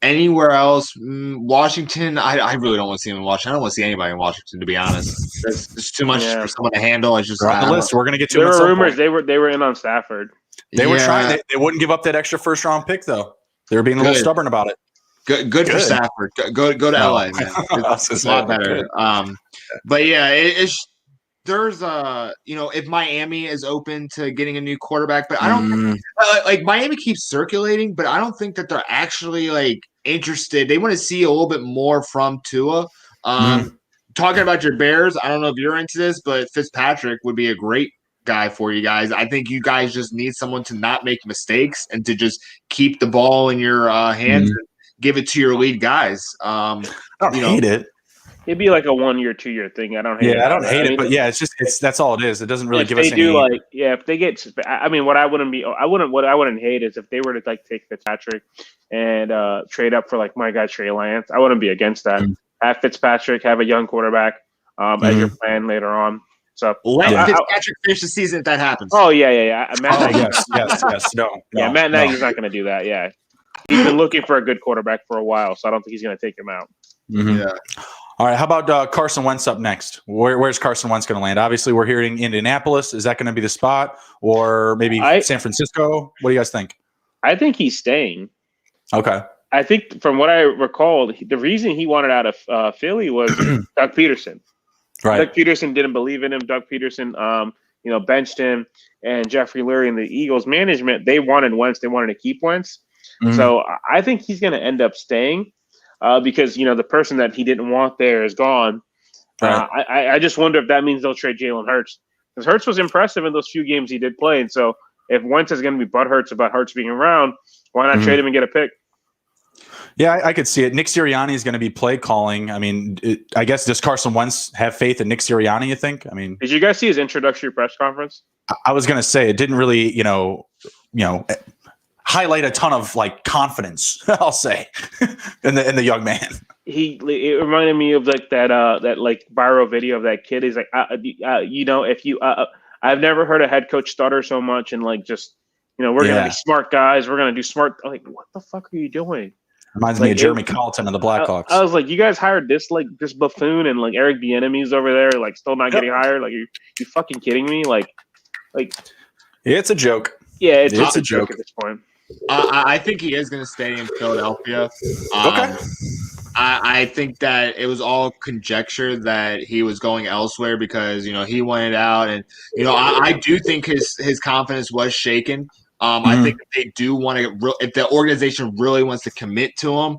Anywhere else, Washington, I really don't want to see him in Washington. I don't want to see anybody in Washington, to be honest. There's too much for someone to handle. It's just on the list. We're going to get to. There were rumors they were in on Stafford. They were trying. They wouldn't give up that extra first round pick though. They were being a little stubborn about it. Good for Stafford. Go to LA, man. It's a lot better. But yeah, there's if Miami is open to getting a new quarterback, but I don't like Miami keeps circulating, but I don't think that they're actually like interested. They want to see a little bit more from Tua. Talking about your Bears, I don't know if you're into this, but Fitzpatrick would be a great guy for you guys. I think you guys just need someone to not make mistakes and to just keep the ball in your hands and give it to your lead guys. I don't hate it. It'd be like a 1 year, 2 year thing. I don't hate it. I don't hate it, but yeah, it's that's all it is. It doesn't really give us any. If they get, what I wouldn't hate is if they were to like take Fitzpatrick and trade up for like my guy Trey Lance. I wouldn't be against that. Have Fitzpatrick, have a young quarterback as your plan later on. So let Fitzpatrick finish the season if that happens. Oh yeah. Matt Nagy, yes. No. Matt Nagy's not going to do that. Yeah, he's been looking for a good quarterback for a while, so I don't think he's going to take him out. Yeah. All right, how about Carson Wentz up next? Where's Carson Wentz going to land? Obviously, we're hearing Indianapolis. Is that going to be the spot, or maybe San Francisco? What do you guys think? I think he's staying. Okay. I think from what I recall, the reason he wanted out of Philly was Doug Peterson. Right. Doug Peterson didn't believe in him. Doug Peterson, benched him, and Jeffrey Lurie and the Eagles management, they wanted Wentz. They wanted to keep Wentz. So I think he's going to end up staying. Because the person that he didn't want there is gone. Right. I just wonder if that means they'll trade Jalen Hurts, because Hurts was impressive in those few games he did play. And so if Wentz is going to be butthurt about Hurts being around, why not trade him and get a pick? Yeah, I could see it. Nick Sirianni is going to be play calling. I mean, I guess does Carson Wentz have faith in Nick Sirianni? You think? I mean, did you guys see his introductory press conference? I was going to say it didn't really, highlight a ton of like confidence. I'll say in the young man. It reminded me of like that like viral video of that kid. He's like, if you, I've never heard a head coach stutter so much and like just, we're gonna be smart guys. We're gonna do smart. I'm like, what the fuck are you doing? Reminds me of Jeremy Colleton and the Blackhawks. I was like, you guys hired this buffoon and like Eric Bieniemy's over there, like still not getting hired. Like, you fucking kidding me? Like, it's a joke. Yeah, it's a joke at this point. I think he is going to stay in Philadelphia. Okay. I think that it was all conjecture that he was going elsewhere because he wanted out, and I do think his confidence was shaken. I think if they do want to, if the organization really wants to commit to him,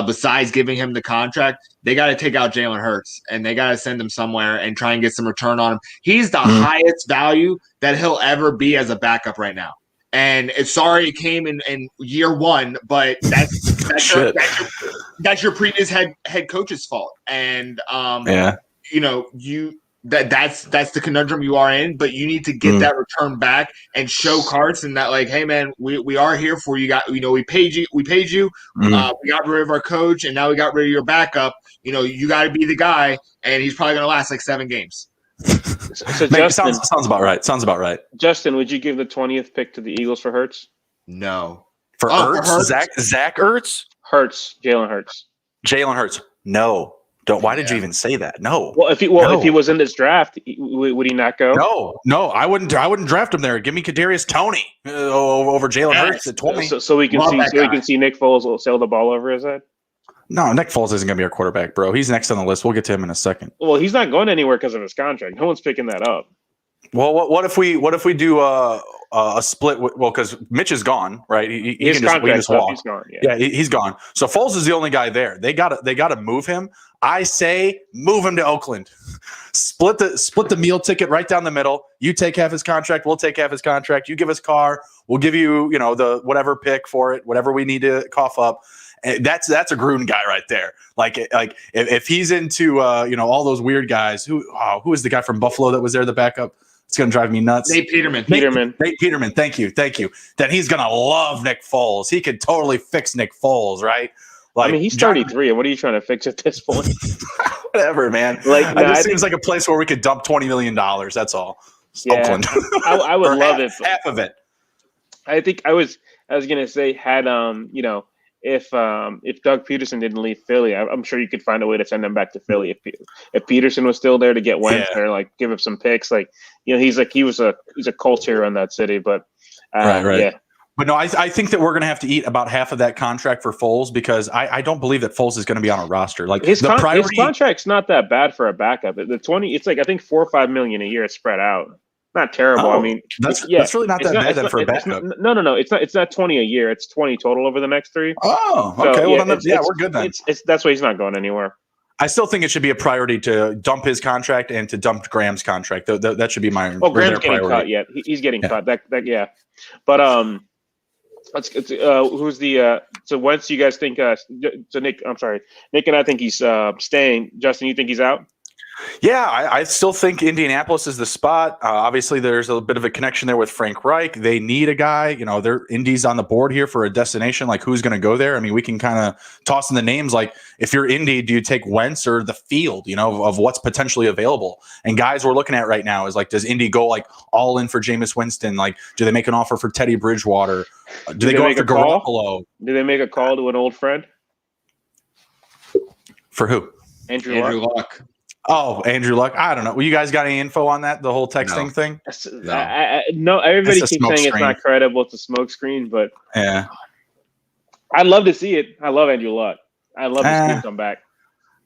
besides giving him the contract, they got to take out Jalen Hurts and they got to send him somewhere and try and get some return on him. He's the highest value that he'll ever be as a backup right now. And it's sorry it came in year one, but that's your previous head coach's fault. And that's the conundrum you are in, but you need to get that return back and show Carson that like, hey man, we are here for you. We paid you. We got rid of our coach, and now we got rid of your backup. You got to be the guy, and he's probably going to last like 7 games. So Justin, sounds about right. Sounds about right. Justin, would you give the 20th pick to the Eagles for Hurts? No. For Ertz? Zach Ertz? Jalen Hurts. Jalen Hurts. No. Don't. Why did you even say that? No. Well, if he was in this draft, would he not go? No. I wouldn't draft him there. Give me Kadarius Toney over Jalen Hurts at 20. So we can see Nick Foles sail the ball over his head. No, Nick Foles isn't going to be our quarterback, bro. He's next on the list. We'll get to him in a second. Well, he's not going anywhere because of his contract. No one's picking that up. Well, what if we do a split? Because Mitch is gone, right? He can just walk. He's gone. Yeah, he's gone. So Foles is the only guy there. They got to move him. I say move him to Oakland. Split the meal ticket right down the middle. You take half his contract. We'll take half his contract. You give us Carr. We'll give you the whatever pick for it, whatever we need to cough up. That's a Gruden guy right there. Like if he's into all those weird guys. Who is the guy from Buffalo that was there, the backup? It's gonna drive me nuts. Nate Peterman. Nate Peterman. Thank you. Then he's gonna love Nick Foles. He could totally fix Nick Foles, right? Like, I mean, he's 33, and what are you trying to fix at this point? Whatever, man. It seems like a place where we could dump $20 million. That's all. Yeah, Oakland. I would love it. Half of it. I think I was gonna say had if Doug Peterson didn't leave Philly, I'm sure you could find a way to send him back to Philly. If Peterson was still there to get Wentz or like give him some picks, he's a cult hero in that city. But right. Yeah. But no, I think that we're going to have to eat about half of that contract for Foles because I don't believe that Foles is going to be on a roster. Like his contract's not that bad for a backup. The 20, it's like I think $4 or $5 million a year spread out. Not terrible. I mean, that's really not that bad then for a backup. No. It's not 20 a year. It's 20 total over the next 3. Oh, okay. So, we're good then. That's why he's not going anywhere. I still think it should be a priority to dump his contract and to dump Graham's contract. That should be my. Well, Graham's getting cut. Yeah, he's getting cut. That. But who's the so Wentz? You guys think? So Nick, I'm sorry, Nick and I think he's staying. Justin, you think he's out? Yeah, I still think Indianapolis is the spot. Obviously, there's a bit of a connection there with Frank Reich. They need a guy. They're Indy's on the board here for a destination. Like, who's going to go there? I mean, we can kind of toss in the names. Like, if you're Indy, do you take Wentz or the field, of what's potentially available? And guys we're looking at right now is like, does Indy go like all in for Jameis Winston? Like, do they make an offer for Teddy Bridgewater? Do they go after Garoppolo? Do they make a call to an old friend? For who? Andrew Luck. Oh, Andrew Luck. I don't know. Well, you guys got any info on that? The whole texting thing? No. Everybody keeps saying it's not credible. It's a smoke screen, but yeah, I'd love to see it. I love Andrew Luck. I love to see him come back.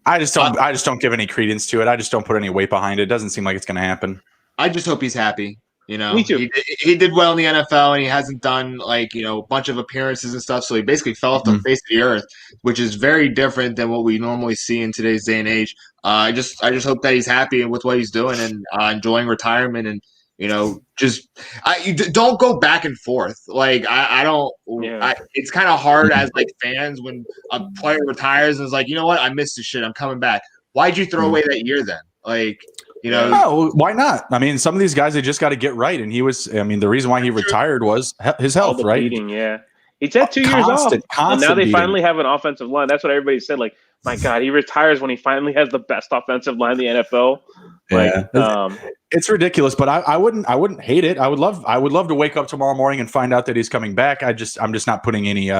I just don't give any credence to it. I just don't put any weight behind it. It doesn't seem like it's going to happen. I just hope he's happy. Me too. He did well in the NFL, and he hasn't done a bunch of appearances and stuff. So he basically fell off the face of the earth, which is very different than what we normally see in today's day and age. I just hope that he's happy with what he's doing and enjoying retirement, and just don't go back and forth. Like I don't. Yeah. It's kind of hard as like fans when a player retires and is like, you know what, I missed this shit. I'm coming back. Why'd you throw away that year then? Like, No, why not? I mean, some of these guys, they just got to get right. And he was, I mean, the reason why he retired was his health, right? Beating, yeah. He's had 2 years off. And now they finally have an offensive line. That's what everybody said. Like, my God, he retires when he finally has the best offensive line in the NFL. Like, it's ridiculous, but I wouldn't hate it. I would love to wake up tomorrow morning and find out that he's coming back. I'm just not putting any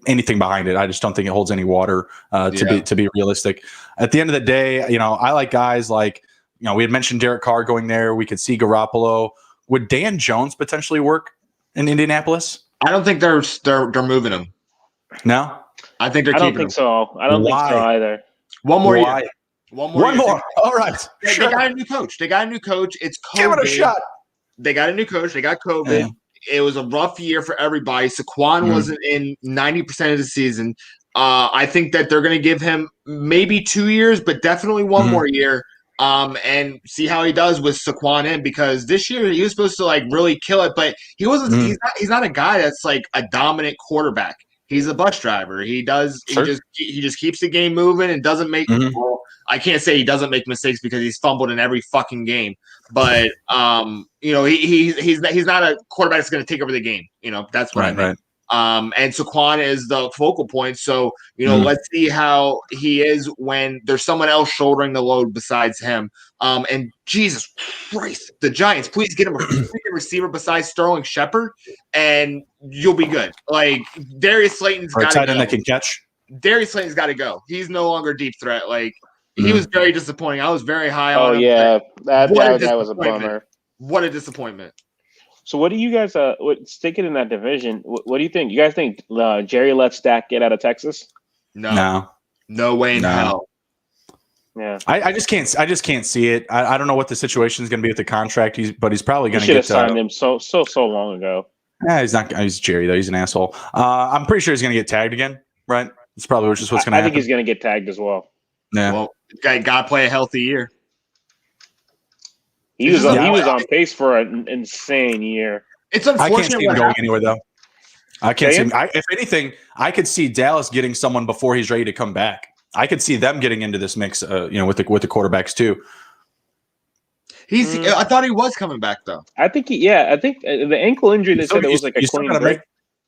anything behind it. I just don't think it holds any water to be realistic. At the end of the day, I like guys like, we had mentioned Derek Carr going there. We could see Garoppolo. Would Dan Jones potentially work in Indianapolis? I don't think they're moving him. No, I think they're I keeping don't think so. I don't think so either. One more year. One more. All right. They got a new coach. It's COVID. Give it a shot. They got a new coach. They got COVID. Yeah. It was a rough year for everybody. Saquon wasn't in 90% of the season. I think that they're going to give him maybe 2 years, but definitely one more year. And see how he does with Saquon in, because this year he was supposed to like really kill it, but he wasn't. He's not a guy that's like a dominant quarterback. He's a bus driver. He just keeps the game moving and doesn't make. Well, I can't say he doesn't make mistakes because he's fumbled in every fucking game, but he's not a quarterback that's going to take over the game. That's what I mean. Right. And Saquon is the focal point. So, let's see how he is when there's someone else shouldering the load besides him. And Jesus Christ, the Giants, please get him a freaking receiver besides Sterling Shepard, and you'll be good. Like, Darius Slayton's got to go. That can catch. Darius Slayton's got to go. He's no longer a deep threat. Like, he was very disappointing. I was very high on him. Oh, yeah. That was a bummer. What a disappointment. So what do you guys sticking in that division? What do you think? You guys think Jerry lets Dak get out of Texas? No way in hell. Yeah, I just can't see it. I don't know what the situation is going to be with the contract. But he's probably going to get signed him so long ago. Yeah, he's not. He's Jerry though. He's an asshole. I'm pretty sure he's going to get tagged again. Right? It's probably just what's going to happen. I think he's going to get tagged as well. Yeah. Well, guy got to play a healthy year. He was on pace for an insane year. It's unfortunate. I can't see him going anywhere though. I can't see him. If anything, I could see Dallas getting someone before he's ready to come back. I could see them getting into this mix, with the quarterbacks too. I thought he was coming back though. I think the ankle injury. They said it was like a clean break.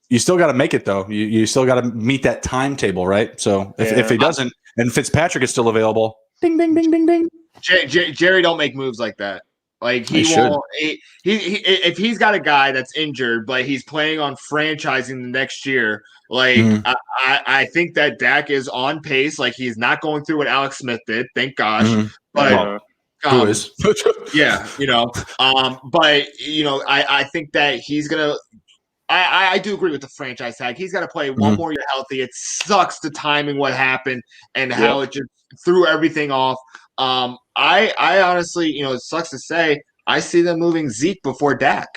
You still got to make it though. You still got to meet that timetable, right? So if he doesn't, and Fitzpatrick is still available, ding ding ding ding ding. Jerry don't make moves like that. Like he won't. If he's got a guy that's injured, but he's planning on franchising the next year, like I think that Dak is on pace. Like he's not going through what Alex Smith did, thank gosh. But who is? Yeah, but I think that he's gonna. I do agree with the franchise tag. He's got to play one more year healthy. It sucks the timing, what happened, and how it just threw everything off. I honestly, it sucks to say, I see them moving Zeke before Dak.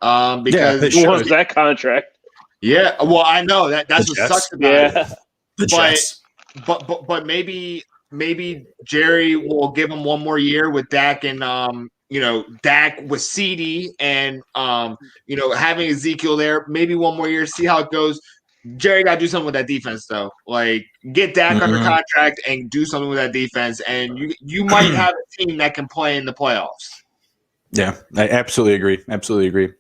Because who wants that contract? Yeah, well, I know that's what sucks about it. But maybe Jerry will give him one more year with Dak and Dak with CD and having Ezekiel there, maybe one more year, see how it goes. Jerry got to do something with that defense, though. Like, get Dak under contract and do something with that defense, and you might have a team that can play in the playoffs. Yeah, I absolutely agree. Absolutely agree.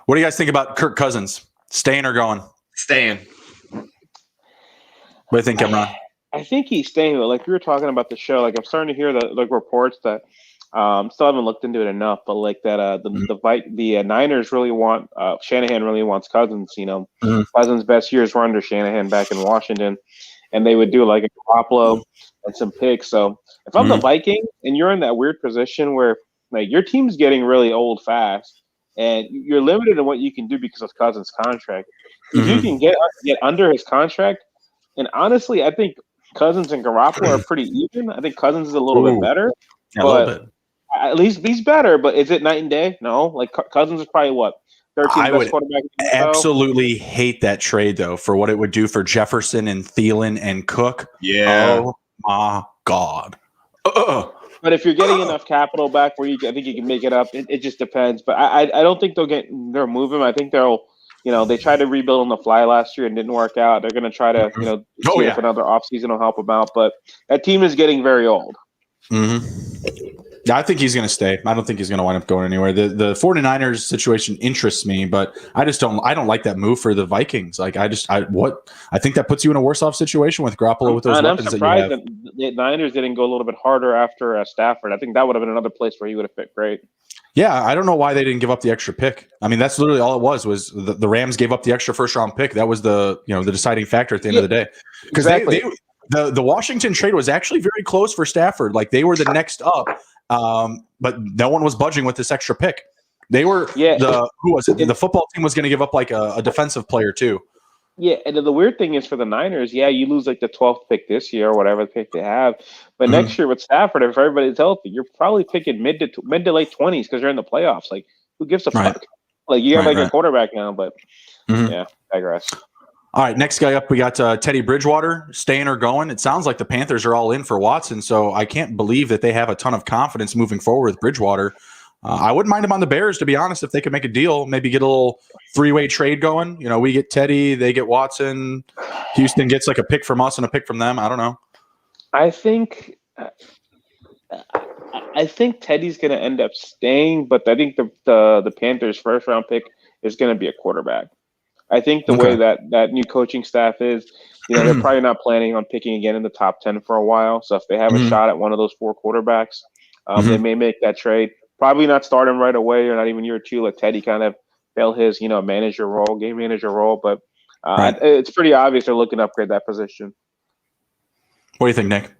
What do you guys think about Kirk Cousins? Staying or going? Staying. What do you think, Emron? I think he's staying. Like we were talking about the show, like I'm starting to hear the reports that still haven't looked into it enough, but like that the Niners really want Shanahan really wants Cousins. Cousins' best years were under Shanahan back in Washington, and they would do like a Garoppolo and some picks. So if I'm the Viking and you're in that weird position where like your team's getting really old fast and you're limited in what you can do because of Cousins' contract, if you can get under his contract, and honestly, I think Cousins and Garoppolo are pretty even. I think Cousins is a little bit better, but at least he's better. But is it night and day? No. Like Cousins is probably what 13th best quarterback. Absolutely hate that trade though for what it would do for Jefferson and Thielen and Cook. Yeah. Oh my God. But if you're getting enough capital back where I think you can make it up, it just depends. But I don't think they'll move him. I think they tried to rebuild on the fly last year and didn't work out. They're going to try to, see if another offseason will help them out. But that team is getting very old. Yeah, I think he's going to stay. I don't think he's going to wind up going anywhere. The 49ers situation interests me, but I don't like that move for the Vikings. Like I think that puts you in a worse off situation with Garoppolo with those weapons that you have. I'm surprised that the Niners didn't go a little bit harder after Stafford. I think that would have been another place where he would have fit great. Yeah, I don't know why they didn't give up the extra pick. I mean, that's literally all it was the Rams gave up the extra first round pick. That was the deciding factor at the end of the day. Because exactly. The Washington trade was actually very close for Stafford. Like they were the next up. But no one was budging with this extra pick. They were who was it? The football team was going to give up like a defensive player too. Yeah, and the weird thing is for the Niners, you lose like the 12th pick this year or whatever pick they have, but next year with Stafford, if everybody's healthy, you're probably picking mid to late 20s because you're in the playoffs. Like, who gives a fuck? Like you have a quarterback now, but digress. All right, next guy up, we got Teddy Bridgewater, staying or going. It sounds like the Panthers are all in for Watson, so I can't believe that they have a ton of confidence moving forward with Bridgewater. I wouldn't mind him on the Bears, to be honest, if they could make a deal, maybe get a little three-way trade going. We get Teddy, they get Watson. Houston gets like a pick from us and a pick from them. I don't know. I think Teddy's going to end up staying, but I think the Panthers' first-round pick is going to be a quarterback. I think the way that new coaching staff is, they're probably not planning on picking again in the top 10 for a while. So if they have a shot at one of those 4 quarterbacks, they may make that trade. Probably not start him right away or not even year 2. Let Teddy kind of fill his, game manager role. But it's pretty obvious they're looking to upgrade that position. What do you think, Nick?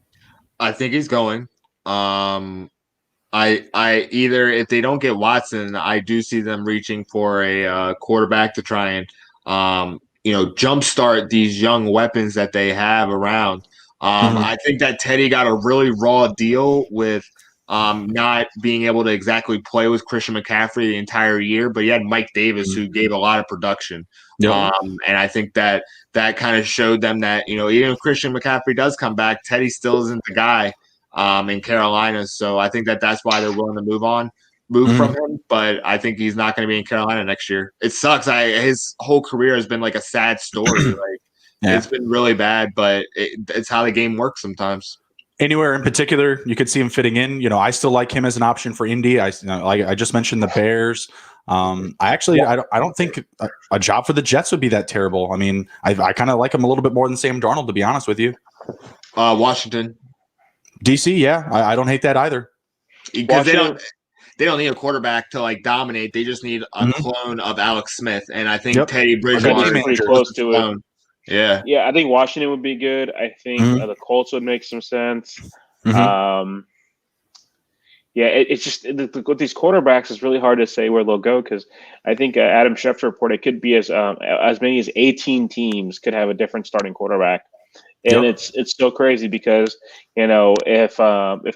I think he's going. I either if they don't get Watson, I do see them reaching for a quarterback to try and jumpstart these young weapons that they have around. I think that Teddy got a really raw deal with not being able to exactly play with Christian McCaffrey the entire year, but he had Mike Davis who gave a lot of production. Yep. And I think that kind of showed them that, even if Christian McCaffrey does come back, Teddy still isn't the guy in Carolina. So I think that that's why they're willing to move from him, but I think he's not going to be in Carolina next year. It sucks. His whole career has been like a sad story. It's been really bad, but it's how the game works sometimes. Anywhere in particular you could see him fitting in? I still like him as an option for Indy. I just mentioned the Bears. I don't think a job for the Jets would be that terrible. I mean, I kind of like him a little bit more than Sam Darnold, to be honest with you. Washington, DC, yeah, I don't hate that either. Because they don't need a quarterback to dominate. They just need a clone of Alex Smith, and I think Teddy Bridgewater is pretty close to it. Yeah, I think Washington would be good. I think the Colts would make some sense. It's just with these quarterbacks, it's really hard to say where they'll go because I think Adam Schefter reported it could be as many as 18 teams could have a different starting quarterback, and it's so crazy because if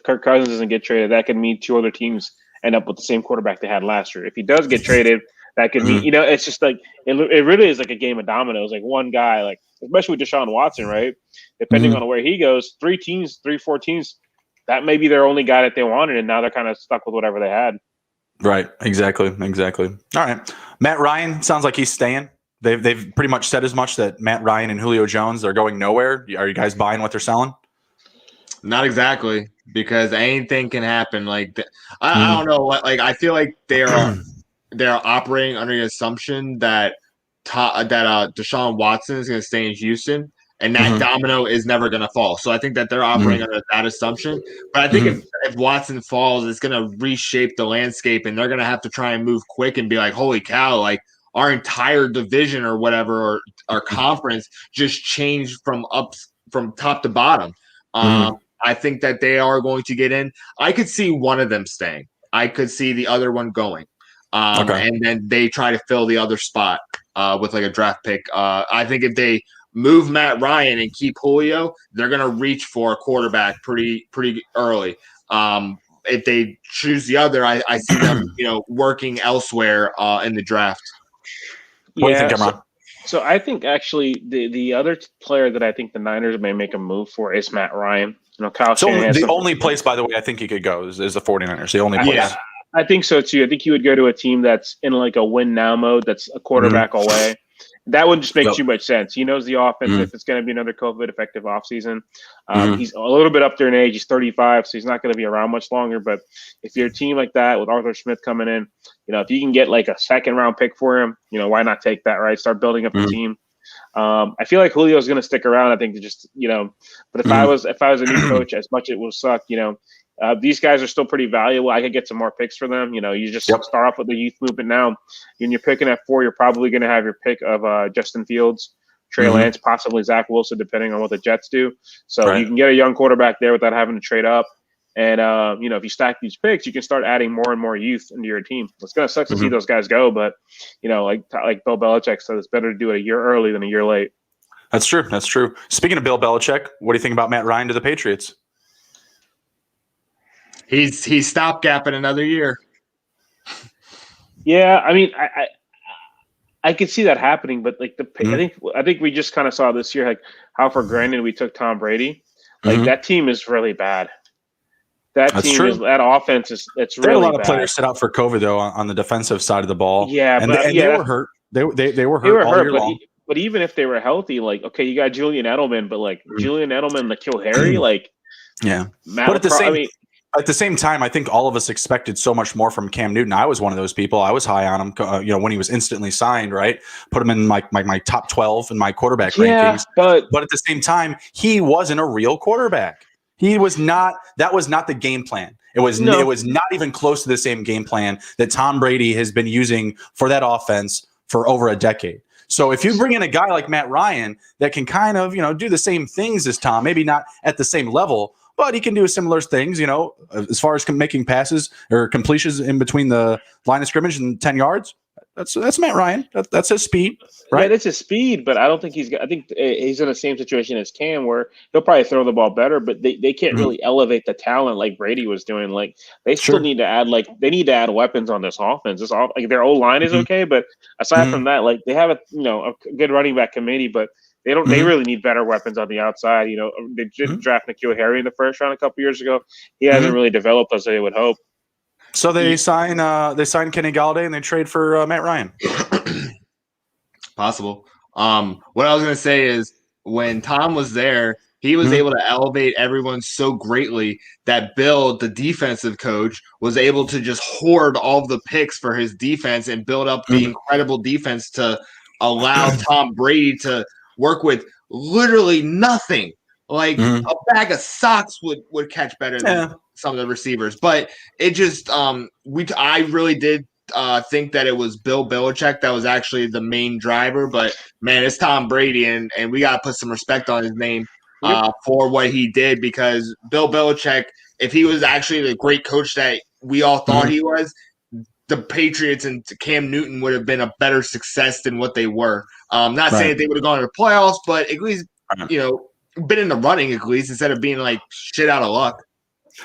Kirk Cousins doesn't get traded, that could mean 2 other teams end up with the same quarterback they had last year. If he does get traded, that could mean it's just like it really is like a game of dominoes. Like one guy, especially with Deshaun Watson, right? Depending on where he goes, 4 teams. That may be their only guy that they wanted, and now they're kind of stuck with whatever they had. Right. Exactly. All right. Matt Ryan sounds like he's staying. They've pretty much said as much that Matt Ryan and Julio Jones are going nowhere. Are you guys buying what they're selling? Not exactly, because anything can happen. I don't know. I feel like they're operating under the assumption that Deshaun Watson is going to stay in Houston. And that domino is never going to fall. So I think that they're operating under that assumption. But I think if Watson falls, it's going to reshape the landscape, and they're going to have to try and move quick and be like, holy cow, our entire division or whatever, or our conference just changed from top to bottom. I think that they are going to get in. I could see one of them staying. I could see the other one going. And then they try to fill the other spot with a draft pick. I think if they move Matt Ryan and keep Julio, they're going to reach for a quarterback pretty early. If they choose the other, I see them, working elsewhere in the draft. What do you think, Emron? So I think actually the other player that I think the Niners may make a move for is Matt Ryan. Kyle So Shanahan. the only place, by the way, I think he could go is the 49ers. The only place. Yeah. I think so too. I think he would go to a team that's in like a win now mode, that's a quarterback away. That would just make too much sense. He knows the offense. If it's going to be another COVID effective offseason, he's a little bit up there in age. He's 35, so he's not going to be around much longer. But if you're a team like that with Arthur Smith coming in, if you can get like a second round pick for him, why not take that, right? Start building up the team. I feel like Julio's going to stick around. I think but if I was a new coach, as much it will suck, these guys are still pretty valuable. I could get some more picks for them. You just start off with the youth movement now. When you're picking at 4, you're probably going to have your pick of Justin Fields, Trey Lance, possibly Zach Wilson, depending on what the Jets do. So you can get a young quarterback there without having to trade up. And, if you stack these picks, you can start adding more and more youth into your team. It's going to suck to see those guys go, but, like Bill Belichick said, it's better to do it a year early than a year late. That's true. That's true. Speaking of Bill Belichick, what do you think about Matt Ryan to the Patriots? He's stopgapping another year. Yeah, I mean, I could see that happening, but like I think we just kind of saw this year like how for granted we took Tom Brady. Like that team is really bad. That offense is it's really bad. A lot of players set out for COVID though on the defensive side of the ball. Yeah, and they were hurt. They were hurt all year long. But even if they were healthy, like okay, you got Julian Edelman, but like Julian Edelman, N'Keal Harry, like but at the same time, I think all of us expected so much more from Cam Newton. I was one of those people. I was high on him, when he was instantly signed, right? Put him in my top 12 in my quarterback rankings. But at the same time, he wasn't a real quarterback. He was not. That was not the game plan. It was not even close to the same game plan that Tom Brady has been using for that offense for over a decade. So if you bring in a guy like Matt Ryan that can kind of, do the same things as Tom, maybe not at the same level, but he can do similar things, as far as making passes or completions in between the line of scrimmage and 10 yards. That's Matt Ryan. That's his speed, right? Yeah, that's his speed, but I don't think I think he's in the same situation as Cam where he'll probably throw the ball better, but they can't really elevate the talent like Brady was doing. Like they still need to add weapons on this offense. Their old line is okay, but aside from that, like they have a good running back committee, but they don't. They really need better weapons on the outside. They did draft N'Keal Harry in the first round a couple years ago. He hasn't really developed as they would hope. So they sign Kenny Galladay and they trade for Matt Ryan. Possible. What I was going to say is when Tom was there, he was able to elevate everyone so greatly that Bill, the defensive coach, was able to just hoard all of the picks for his defense and build up the incredible defense to allow Tom Brady to work with literally nothing. Like a bag of socks would catch better than some of the receivers. But it just I really did think that it was Bill Belichick that was actually the main driver. But man, it's Tom Brady, and we got to put some respect on his name for what he did, because Bill Belichick, if he was actually the great coach that we all thought he was, the Patriots and Cam Newton would have been a better success than what they were. Not saying they would have gone to the playoffs, but at least been in the running at least instead of being like shit out of luck.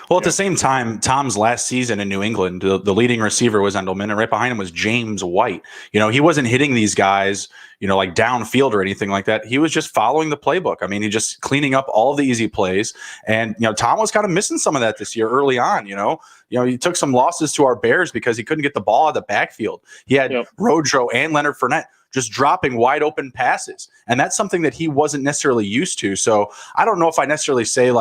Well, at the same time, Tom's last season in New England, the leading receiver was Endelman, and right behind him was James White. He wasn't hitting these guys, like downfield or anything like that. He was just following the playbook. I mean, he just cleaning up all of the easy plays. And, Tom was kind of missing some of that this year early on, he took some losses to our Bears because he couldn't get the ball out of the backfield. He had Rojo and Leonard Fournette just dropping wide open passes. And that's something that he wasn't necessarily used to. So I don't know if I necessarily say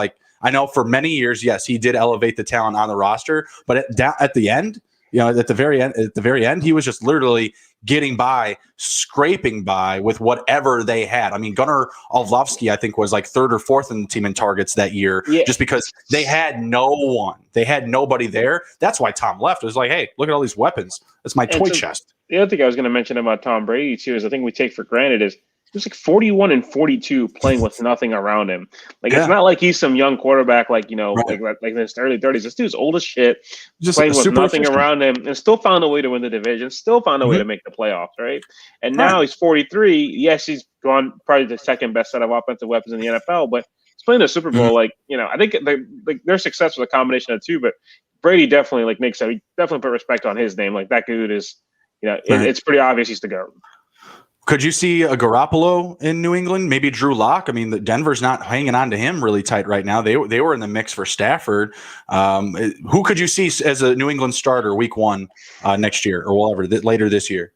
I know for many years, yes, he did elevate the talent on the roster, but at the end, at the very end, he was just literally getting by, scraping by with whatever they had. I mean, Gunnar Olszewski, I think, was like third or fourth in the team in targets that year, just because they had no one. They had nobody there. That's why Tom left. It was like, hey, look at all these weapons. That's my toy chest. The other thing I was going to mention about Tom Brady, too, is I think we take for granted is he was like 41 and 42 playing with nothing around him. It's not like he's some young quarterback, like in his early 30s. This dude's old as shit, just playing with nothing around him, and still found a way to win the division, still found a way to make the playoffs, right? And now he's 43. Yes, he's gone probably the second best set of offensive weapons in the NFL, but he's playing the Super Bowl. I think their success was a combination of two, but Brady definitely he definitely put respect on his name. Like that dude is, it's pretty obvious he's the GOAT. Could you see a Garoppolo in New England? Maybe Drew Lock. I mean, Denver's not hanging on to him really tight right now. They were in the mix for Stafford. Who could you see as a New England starter week 1 next year or whatever later this year?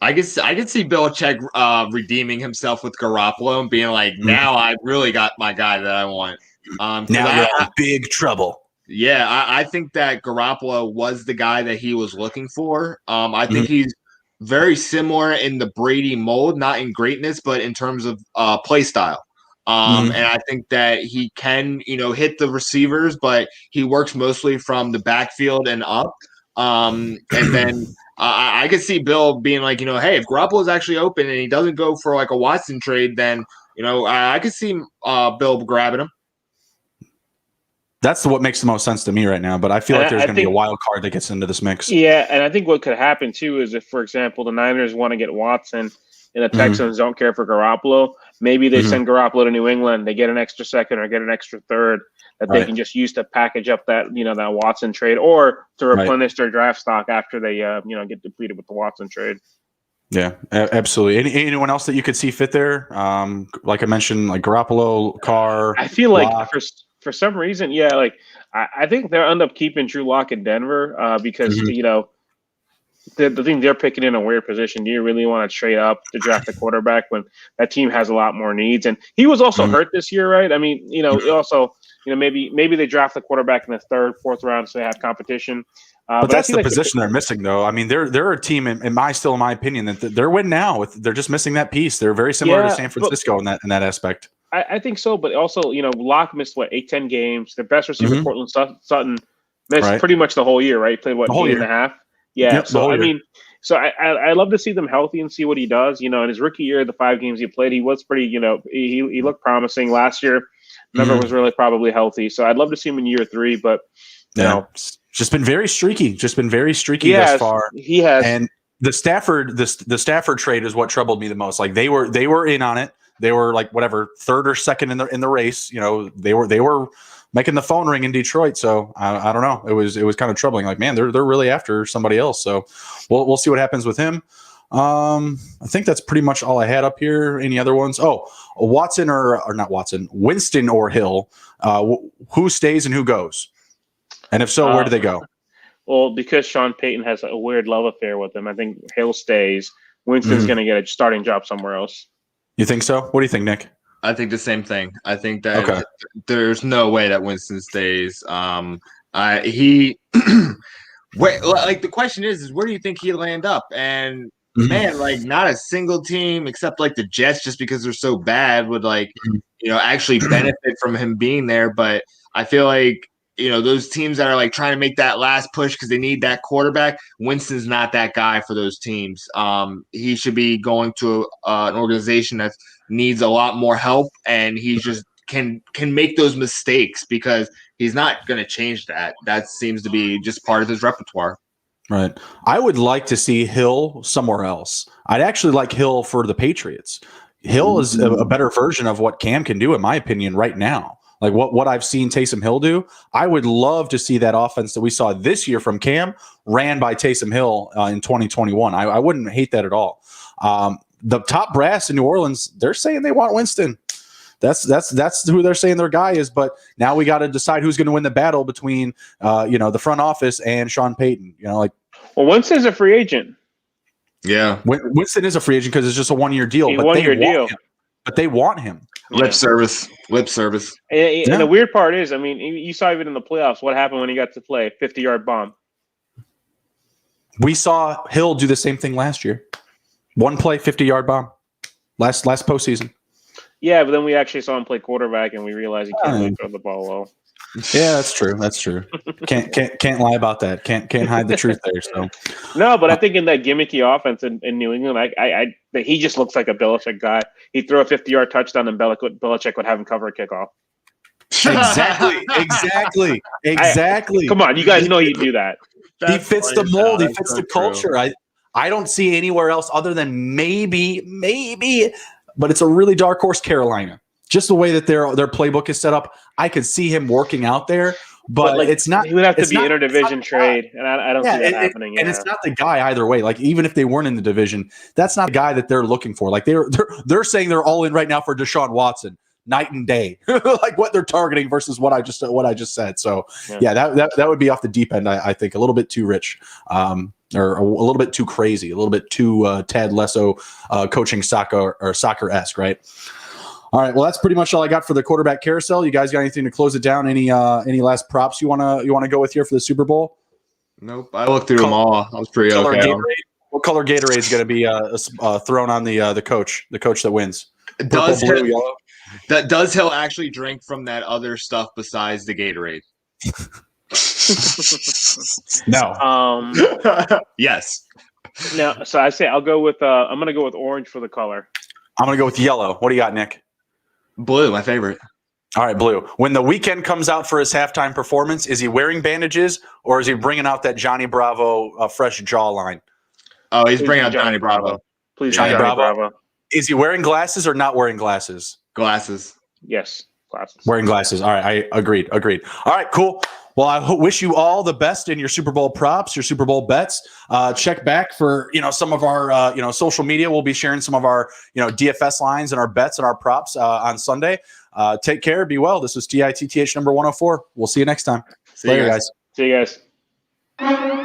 I could see Belichick redeeming himself with Garoppolo and being like, now I really got my guy that I want. Now you're in big trouble. Yeah, I think that Garoppolo was the guy that he was looking for. I think he's very similar in the Brady mold, not in greatness, but in terms of play style. And I think that he can, hit the receivers, but he works mostly from the backfield and up. And then I could see Bill being like, hey, if Garoppolo is actually open and he doesn't go for like a Watson trade, then, I could see Bill grabbing him. That's what makes the most sense to me right now, but I feel like there's going to be a wild card that gets into this mix. Yeah, and I think what could happen too is if, for example, the Niners want to get Watson and the Texans don't care for Garoppolo, maybe they send Garoppolo to New England, they get an extra second or get an extra third that they can just use to package up that that Watson trade or to replenish their draft stock after they get depleted with the Watson trade. Yeah, absolutely. Anyone else that you could see fit there? Like I mentioned, like Garoppolo, Carr. I feel like for some reason, I think they'll end up keeping Drew Lock in Denver because the thing they're picking in a weird position. Do you really want to trade up to draft a quarterback when that team has a lot more needs? And he was also hurt this year, right? I mean, also maybe they draft the quarterback in the 3rd, 4th round so they have competition. But that's the position they're missing, though. I mean, they're a team, in my opinion, that they're win now. They're just missing that piece. They're very similar to San Francisco in that aspect. I think so, but also, Locke missed 8-10 games. Their best receiver, Cortland Sutton, missed pretty much the whole year, right? Played a year and a half. Yeah. Yep, so I love to see them healthy and see what he does. In his rookie year, the 5 games he played, he was pretty. He looked promising last year. Never was really probably healthy. So I'd love to see him in year 3, but it's just been very streaky. Thus far. He has. And the Stafford trade is what troubled me the most. Like they were in on it. They were like 3rd or 2nd in the race. They were making the phone ring in Detroit. So I don't know. It was kind of troubling. Like, man, they're really after somebody else. So we'll see what happens with him. I think that's pretty much all I had up here. Any other ones? Oh, Watson or not Watson, Winston or Hill. Who stays and who goes? And if so, where do they go? Well, because Sean Payton has a weird love affair with him, I think Hill stays. Winston's going to get a starting job somewhere else. You think so? What do you think, Nick? I think the same thing. I think that there's no way that Winston stays. Wait, like the question is where do you think he'll land up? And man, like not a single team except like the Jets, just because they're so bad, would actually benefit from him being there. But I feel like those teams that are like trying to make that last push because they need that quarterback, Winston's not that guy for those teams. He should be going to an organization that needs a lot more help, and he just can make those mistakes because he's not going to change that. That seems to be just part of his repertoire. Right. I would like to see Hill somewhere else. I'd actually like Hill for the Patriots. Hill is a better version of what Cam can do, in my opinion, right now. Like what I've seen Taysom Hill do, I would love to see that offense that we saw this year from Cam ran by Taysom Hill in 2021. I wouldn't hate that at all. The top brass in New Orleans, they're saying they want Winston. That's who they're saying their guy is. But now we got to decide who's going to win the battle between the front office and Sean Payton. Well, Winston's a free agent. Yeah, Winston is a free agent because it's just a 1-year deal. But they want him. Lip service. And the weird part is, I mean, you saw even in the playoffs what happened when he got to play 50-yard bomb. We saw Hill do the same thing last year. 1 play, 50-yard bomb. Last postseason. Yeah, but then we actually saw him play quarterback, and we realized he can't really throw the ball well. Yeah, that's true. Can't lie about that. Can't hide the truth there. So no, but I think in that gimmicky offense in New England, he just looks like a Belichick guy. He'd throw a 50-yard touchdown, and Belichick would have him cover a kickoff. Exactly. Come on, you guys know he'd do that. He fits the mold. He fits the culture. I don't see anywhere else other than maybe, but it's a really dark horse, Carolina. Just the way that their playbook is set up, I could see him working out there. but like, it's not. He would have to it's be not- interdivision trade, and I don't see that happening. And it's not the guy either way. Like even if they weren't in the division, that's not the guy that they're looking for. Like they're saying they're all in right now for Deshaun Watson, night and day, like what they're targeting versus what I just said. So yeah, that would be off the deep end. I think a little bit too rich, or a little bit too crazy, a little bit too Ted Lasso coaching soccer-esque, right? All right, well, that's pretty much all I got for the quarterback carousel. You guys got anything to close it down? Any last props you wanna go with here for the Super Bowl? Nope. I looked through them all. I was pretty okay. What color Gatorade is going to be thrown on the coach that wins? Does Purple, blue, yellow? Does Hill actually drink from that other stuff besides the Gatorade? No. Yes. No, so I say I'll go with I'm gonna go with orange for the color. I'm going to go with yellow. What do you got, Nick? Blue, my favorite. All right, blue. When the weekend comes out for his halftime performance, is he wearing bandages or is he bringing out that Johnny Bravo fresh jawline? Oh, he's bringing out Johnny Bravo. Please, Johnny Johnny Bravo. Is he wearing glasses or not wearing glasses? Glasses. Yes, glasses. Wearing glasses. All right, I agreed. All right, cool. Well, I wish you all the best in your Super Bowl props, your Super Bowl bets. Check back for some of our social media. We'll be sharing some of our DFS lines and our bets and our props on Sunday. Take care. Be well. This was TITTH number 104. We'll see you next time. See you Later, guys. See you guys.